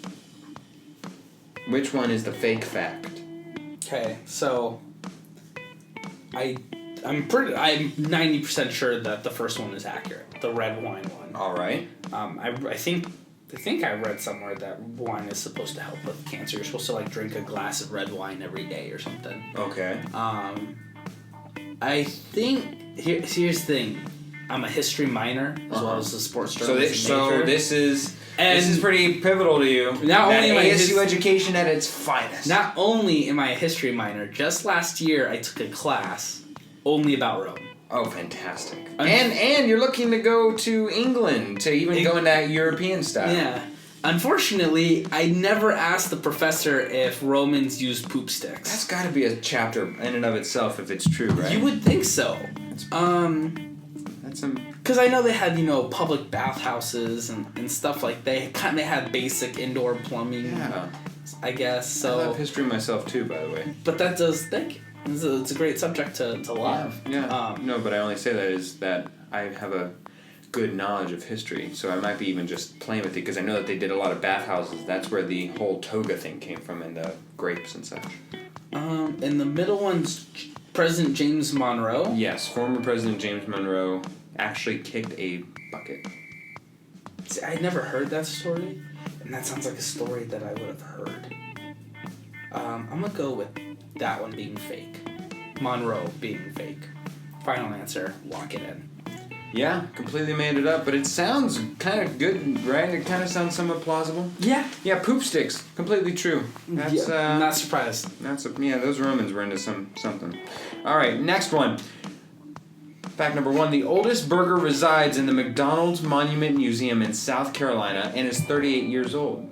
Which one is the fake fact? Okay, so I'm 90% sure that the first one is accurate. The red wine one. All right. I think I read somewhere that wine is supposed to help with cancer. You're supposed to like drink a glass of red wine every day or something. Okay. I think here's the thing. I'm a history minor as well as a sports journalism major. This is pretty pivotal to you. Not only am I ASU education at its finest. Not only am I a history minor, just last year I took a class only about Rome. Oh, fantastic! And you're looking to go to England to even go in that European style. Yeah. Unfortunately, I never asked the professor if Romans used poop sticks. That's got to be a chapter in and of itself if it's true, right? You would think so. Because I know they had, public bathhouses and stuff like they had basic indoor plumbing. Yeah. I guess so. I love history myself too, by the way. But that does it's a great subject to love. Yeah. No, but I only say that is that I have a good knowledge of history, so I might be even just playing with it because I know that they did a lot of bathhouses. That's where the whole toga thing came from and the grapes and such. And the middle one's President James Monroe. Yes, former President James Monroe actually kicked a bucket. See, I never heard that story, and that sounds like a story that I would have heard. I'm gonna go with that one being fake. Monroe being fake. Final answer, lock it in. Yeah, completely made it up, but it sounds kind of good, right? It kind of sounds somewhat plausible. Yeah. Yeah, poop sticks, completely true. That's I'm not surprised. Those Romans were into something. All right, next one. Fact number 1, the oldest burger resides in the McDonald's Monument Museum in South Carolina and is 38 years old.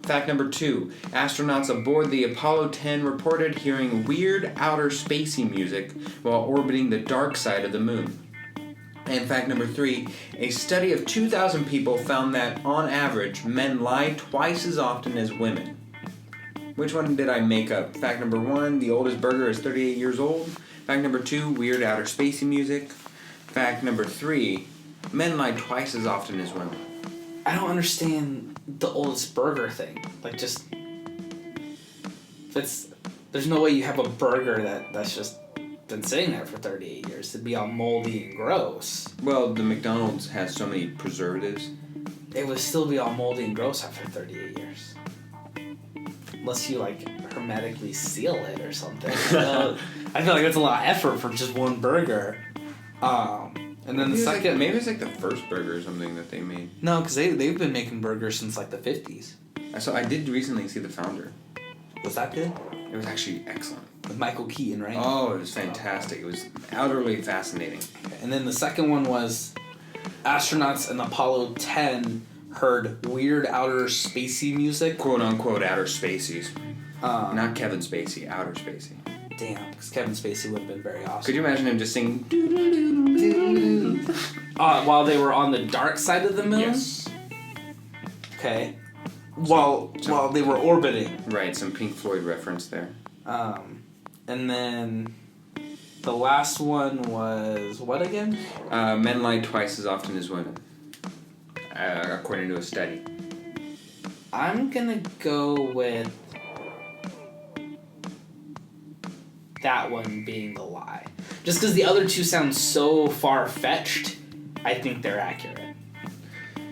Fact number 2, astronauts aboard the Apollo 10 reported hearing weird outer spacey music while orbiting the dark side of the moon. And fact number 3, a study of 2,000 people found that, on average, men lie twice as often as women. Which one did I make up? Fact number 1, the oldest burger is 38 years old. Fact number 2, weird outer spacey music. Fact number 3, men lie twice as often as women. I don't understand the oldest burger thing. Like, just... There's no way you have a burger that's just been sitting there for 38 years. It'd be all moldy and gross. Well, the McDonald's has so many preservatives. It would still be all moldy and gross after 38 years. Unless you, hermetically seal it or something. I feel like that's a lot of effort for just one burger. And then maybe the second... maybe it's the first burger or something that they made. No, because they've been making burgers since, the 50s. So I did recently see The Founder. Was that good? It was actually excellent. With Michael Keaton, right? Oh, it was fantastic. It was utterly fascinating. And then the second one was astronauts in Apollo 10 heard weird outer spacey music. Quote unquote outer spaceys. Not Kevin Spacey, outer spacey. Damn, because Kevin Spacey would have been very awesome. Could you imagine him just singing while they were on the dark side of the moon? Yes. Okay. While they were orbiting. Right, some Pink Floyd reference there. And then the last one was what again? Men lie twice as often as women, according to a study. I'm gonna go with that one being the lie. Just because the other two sound so far-fetched, I think they're accurate.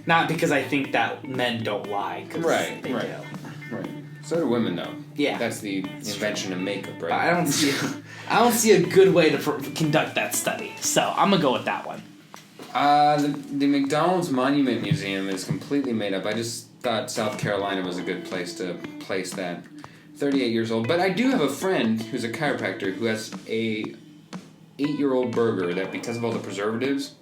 Not because I think that men don't lie, because they do. Right. So do women, though. Yeah. That's the invention of makeup, right? But I don't see a good way to conduct that study, so I'm gonna go with that one. The McDonald's Monument Museum is completely made up. I just thought South Carolina was a good place to place that. 38 years old. But I do have a friend who's a chiropractor who has a 8-year-old burger that because of all the preservatives,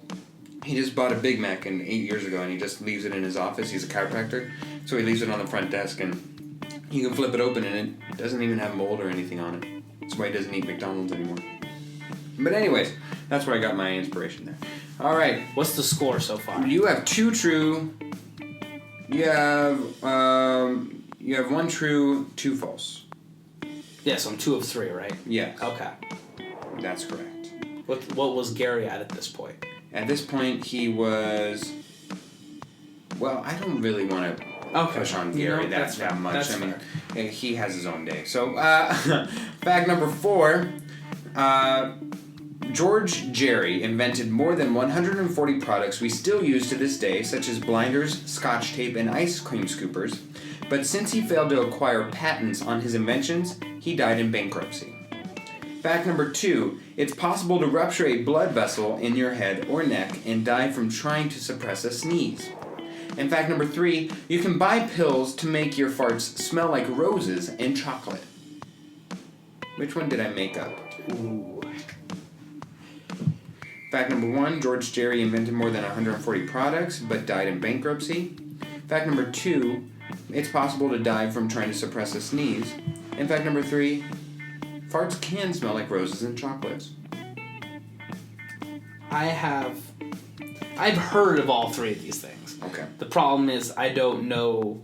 he just bought a Big Mac 8 years ago and he just leaves it in his office. He's a chiropractor. So he leaves it on the front desk and you can flip it open and it doesn't even have mold or anything on it. That's why he doesn't eat McDonald's anymore. But anyways, that's where I got my inspiration there. All right. What's the score so far? You have 2 true. You have 1 true, 2 false. Yeah, so I'm 2 of 3, right? Yes. Okay. That's correct. What was Gary at this point? At this point, he was. Well, I don't really want to push on Gary that much. That's I mean, fair. he has his own day. So, fact number 4. George Jerry invented more than 140 products we still use to this day, such as blinders, scotch tape, and ice cream scoopers. But since he failed to acquire patents on his inventions, he died in bankruptcy. Fact number 2. It's possible to rupture a blood vessel in your head or neck and die from trying to suppress a sneeze. And fact number 3. You can buy pills to make your farts smell like roses and chocolate. Which one did I make up? Ooh. Fact number 1. George Jerry invented more than 140 products but died in bankruptcy. Fact number 2. It's possible to die from trying to suppress a sneeze. And fact number 3. Farts can smell like roses and chocolates. I've heard of all 3 of these things. Okay. The problem is I don't know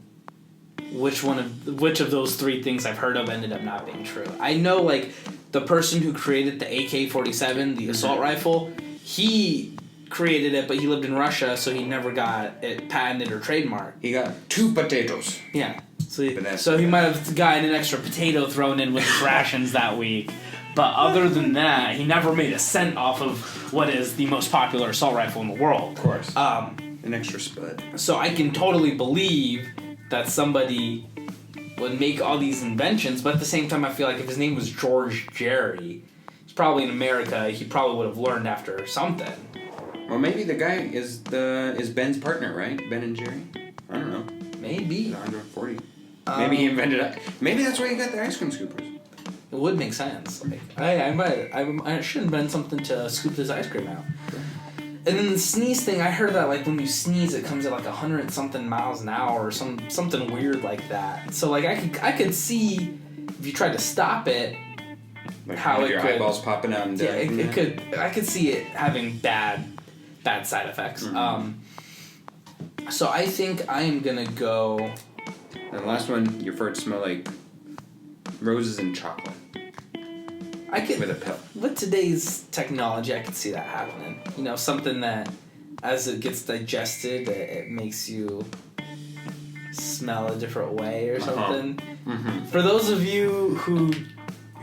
which of those 3 things I've heard of ended up not being true. I know, like, the person who created the AK-47, the assault rifle, he created it, but he lived in Russia, so he never got it patented or trademarked. He got 2 potatoes. Yeah. So he might have gotten an extra potato thrown in with his rations that week. But other than that, he never made a cent off of what is the most popular assault rifle in the world. Of course. An extra spud. So I can totally believe that somebody would make all these inventions, but at the same time I feel like if his name was George Jerry, he's probably in America, he probably would have learned after something. Well, maybe the guy is Ben's partner, right? Ben and Jerry? I don't know. Maybe. 140. Maybe he invented it. Maybe that's why he got the ice cream scoopers. It would make sense. Like, I should invent something to scoop this ice cream out. Sure. And then the sneeze thing, I heard that like when you sneeze, it comes at like 100-something miles an hour or something weird like that. So like I could see if you tried to stop it, like how it your could, eyeballs popping out and yeah, it could. I could see it having bad side effects. Mm-hmm. So I think I am gonna go. And the last one, your farts smell like roses and chocolate. I could, with a pill. With today's technology, I could see that happening. You know, something that, as it gets digested, it makes you smell a different way or something. Mm-hmm. For those of you who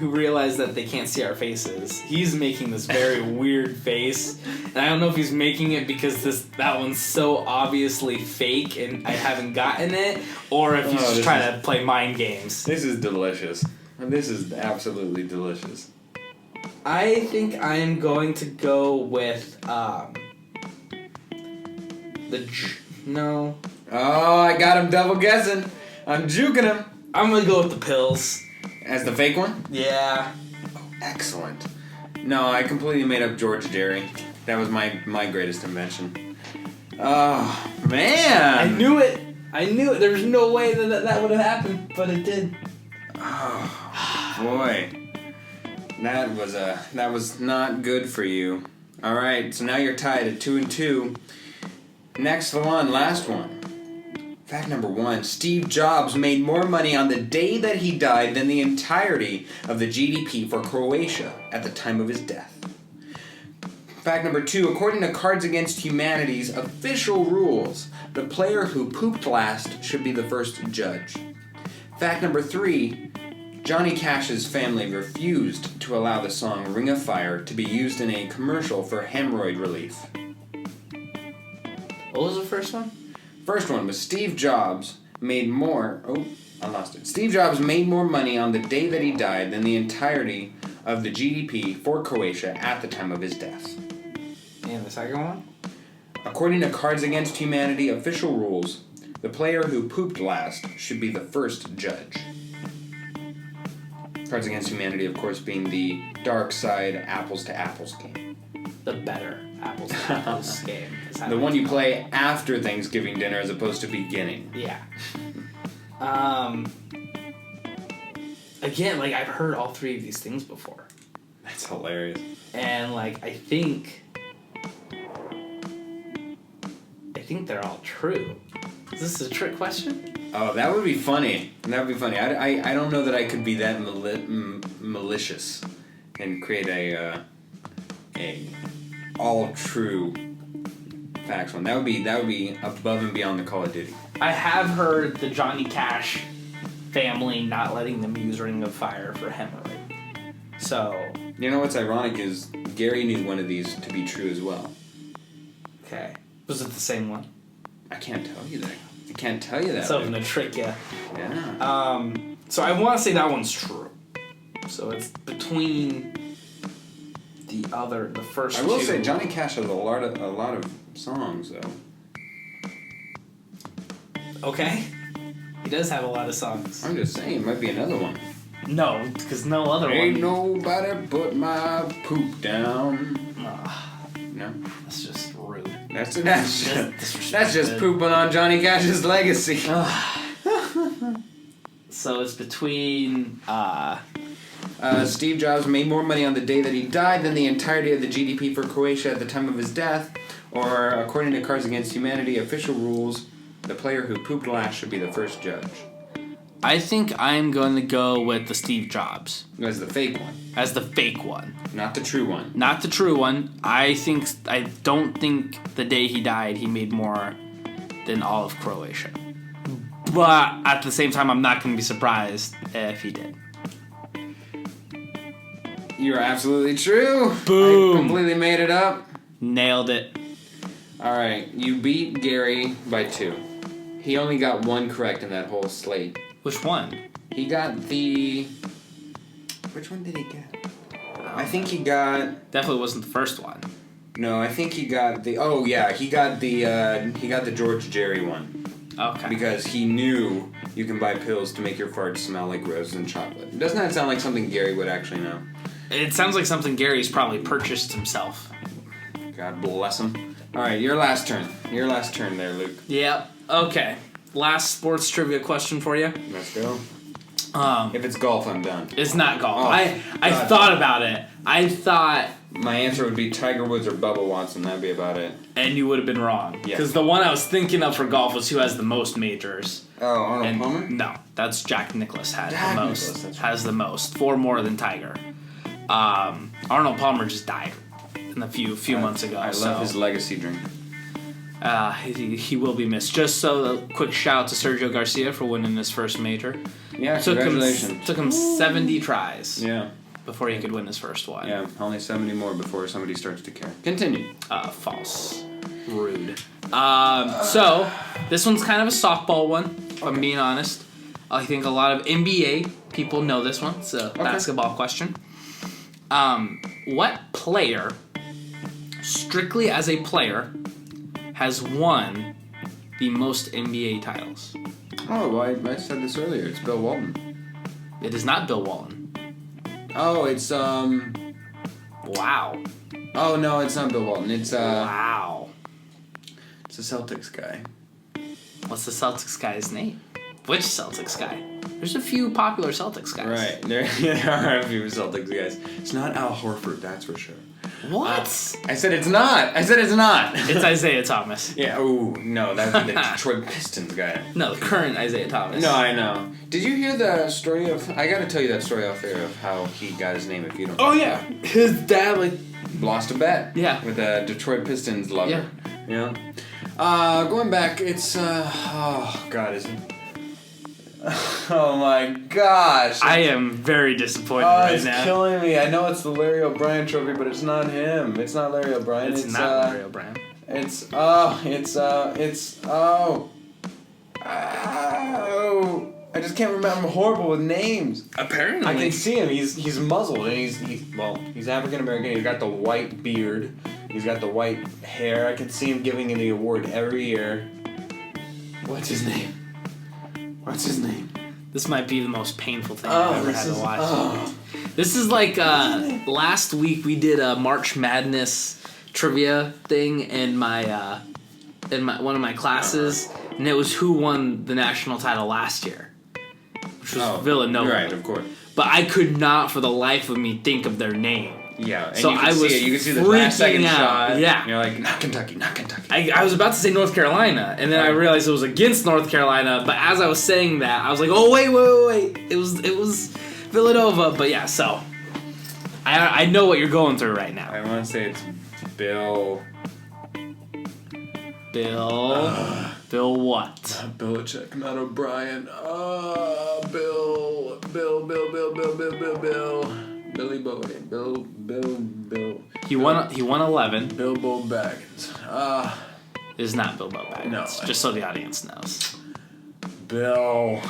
realize that they can't see our faces, he's making this very weird face, and I don't know if he's making it because that one's so obviously fake and I haven't gotten it, or if he's just trying to play mind games. This is delicious. This is absolutely delicious. I think I'm going to go with no. Oh, I got him double guessing. I'm juking him. I'm gonna go with the pills. As the fake one? Yeah. Oh, excellent. No, I completely made up George Jerry. That was my greatest invention. Oh, man. I knew it. There was no way that would have happened, but it did. Oh, boy. That was not good for you. All right, so now you're tied at 2-2. Next one, last one. Fact number 1, Steve Jobs made more money on the day that he died than the entirety of the GDP for Croatia at the time of his death. Fact number 2, according to Cards Against Humanity's official rules, the player who pooped last should be the first judge. Fact number 3, Johnny Cash's family refused to allow the song Ring of Fire to be used in a commercial for hemorrhoid relief. What was the first one? First one was Steve Jobs made more... Oh, I lost it. Steve Jobs made more money on the day that he died than the entirety of the GDP for Croatia at the time of his death. And the second one? According to Cards Against Humanity official rules, The player who pooped last should be the first judge. Cards Against Humanity, of course, being the dark side apples to apples game. The better apples to apples game. The one you play after Thanksgiving dinner as opposed to beginning. Yeah. Again, like, I've heard all three of these things before. That's hilarious. And, like, I think they're all true. Is this a trick question? Oh, that would be funny. That would be funny. I don't know that I could be that malicious and create a all true facts one. That would be above and beyond the Call of Duty. I have heard the Johnny Cash family not letting them use Ring of Fire for hemorrhoid. So... You know what's ironic is Gary knew one of these to be true as well. Okay. Was it the same one? I can't tell you that. I can't tell you that. It's open to trick you. Yeah. So I want to say that one's true. So it's between the first two. I will say Johnny Cash has a lot of songs though. Okay. He does have a lot of songs. I'm just saying, it might be another one. No, because no other Ain't one. nobody put my poop down. No, That's just rude. that's just pooping on Johnny Cash's legacy. So it's between Steve Jobs made more money on the day that he died than the entirety of the GDP for Croatia at the time of his death, or according to Cards Against Humanity official rules, the player who pooped last should be the first judge. I think I'm going to go with the Steve Jobs. As the fake one. As the fake one. Not the true one. Not the true one. I don't think the day he died he made more than all of Croatia. But at the same time, I'm not going to be surprised if he did. You're absolutely true. Boom. I completely made it up. Nailed it. Alright, you beat Gary by 2. He only got 1 correct in that whole slate. Which one? He got the... Which one did he get? I think he got... Definitely wasn't the first one. No, I think he got the... Oh, yeah, he got the George Jerry one. Okay. Because he knew you can buy pills to make your farts smell like roses and chocolate. Doesn't that sound like something Gary would actually know? It sounds like something Gary's probably purchased himself. God bless him. Alright, your last turn. Your last turn there, Luke. Yep. Okay. Last sports trivia question for you. Let's go. If it's golf, I'm done. It's not golf. Oh, I thought about it. I thought... My answer would be Tiger Woods or Bubba Watson. That'd be about it. And you would have been wrong. Yeah. Because the one I was thinking of for golf was who has the most majors. Oh, Arnold And Palmer? no, that's Jack Nicklaus has Jack the Nicklaus, most. that's Has the most. 4 more than Tiger. Arnold Palmer just died a few months ago. I love his legacy drink. He will be missed. Just so a quick shout out to Sergio Garcia for winning his first major. Yeah, congratulations. Took him 70 tries. Yeah. Before he could win his first one. Yeah, only 70 more before somebody starts to care. Continue. False. Rude. So, this one's kind of a softball one, if I'm being honest. I think a lot of NBA people know this one. It's a basketball question. What player, strictly as a player, has won the most NBA titles? Oh, well, I said this earlier. It's Bill Walton. It is not Bill Walton. Oh, it's, Wow. Oh, no, it's not Bill Walton. It's, Wow. It's a Celtics guy. What's the Celtics guy's name? Which Celtics guy? There's a few popular Celtics guys. Right. There are a few Celtics guys. It's not Al Horford, that's for sure. What? I said it's not. It's Isaiah Thomas. Yeah, oh, no, that would be the Detroit Pistons guy. No, the current Isaiah Thomas. No, I know. Did you hear the story of... I gotta tell you that story off air of how he got his name if you don't... Oh, yeah. His dad, lost a bet. Yeah. With a Detroit Pistons lover. Yeah. Going back, it's... oh, God, is it... Oh, my gosh. I am very disappointed right it's now. It's killing me. I know it's the Larry O'Brien trophy, but it's not him. It's not Larry O'Brien. It's not Larry O'Brien. I just can't remember. I'm horrible with names. Apparently. I can see him. He's muzzled, and he's African American. He's got the white beard. He's got the white hair. I can see him giving the award every year. What's his name? What's his name? This might be the most painful thing I've ever had to watch. Oh. This is like last week we did a March Madness trivia thing in my one of my classes, and it was who won the national title last year, which was Villanova. Right, of course. But I could not, for the life of me, think of their name. Yeah, and so you can I was you can see the last second out. shot. Yeah, and you're like, not Kentucky. I was about to say North Carolina, and then I realized it was against North Carolina. But as I was saying that, I was like, oh wait, it was Villanova. But yeah, so I know what you're going through right now. I want to say it's Bill. Bill what? Not Belichick, not O'Brien. Bill. Billy Bowden. Bill. He won 11. Bilbo Baggins. It is not Bilbo Baggins. No. Just so the audience knows. Bill.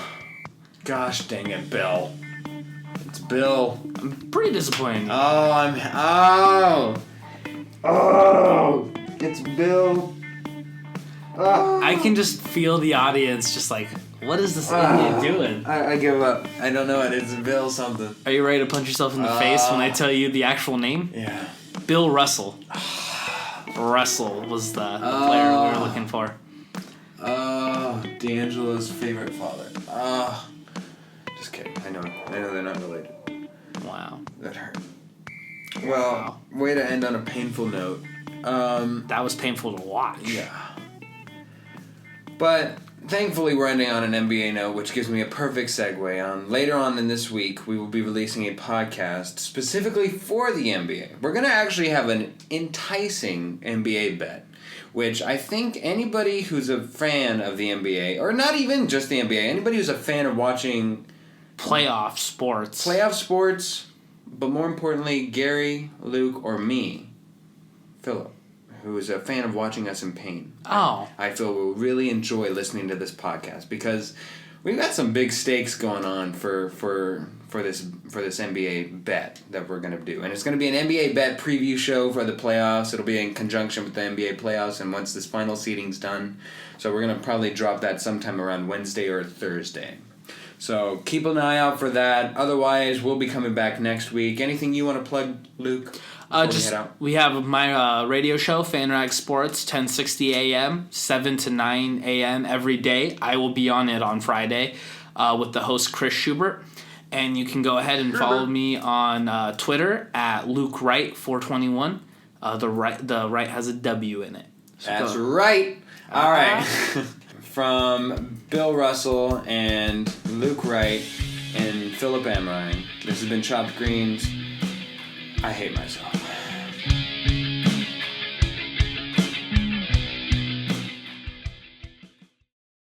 Gosh dang it, Bill. It's Bill. I'm pretty disappointed. It's Bill. I can just feel the audience just like, what is this idiot doing? I give up. I don't know it. It's Bill something. Are you ready to punch yourself in the face when I tell you the actual name? Yeah. Bill Russell. Russell was the player we were looking for. D'Angelo's favorite father. Just kidding. I know they're not related. Wow. That hurt. Well, way to end on a painful note. That was painful to watch. Yeah. But thankfully, we're ending on an NBA note, which gives me a perfect segue on. Later on in this week, we will be releasing a podcast specifically for the NBA. We're going to actually have an enticing NBA bet, which I think anybody who's a fan of the NBA, or not even just the NBA, anybody who's a fan of watching playoff sports, but more importantly, Gary, Luke, or me, Philip, who is a fan of watching us in pain. I feel will really enjoy listening to this podcast because we've got some big stakes going on for this NBA bet that we're going to do. And it's going to be an NBA bet preview show for the playoffs. It'll be in conjunction with the NBA playoffs and once this final seeding's done. So we're going to probably drop that sometime around Wednesday or Thursday. So keep an eye out for that. Otherwise, we'll be coming back next week. Anything you want to plug, Luke? We have my radio show, FanRag Sports, 10:60 a.m., 7 to 9 a.m. every day. I will be on it on Friday with the host, Chris Schubert. And you can go ahead and follow me on Twitter at Luke Wright 421. The Wright has a W in it. So that's right. All right. From Bill Russell and Luke Wright and Philip Amerine, this has been Chopped Greens. I hate myself.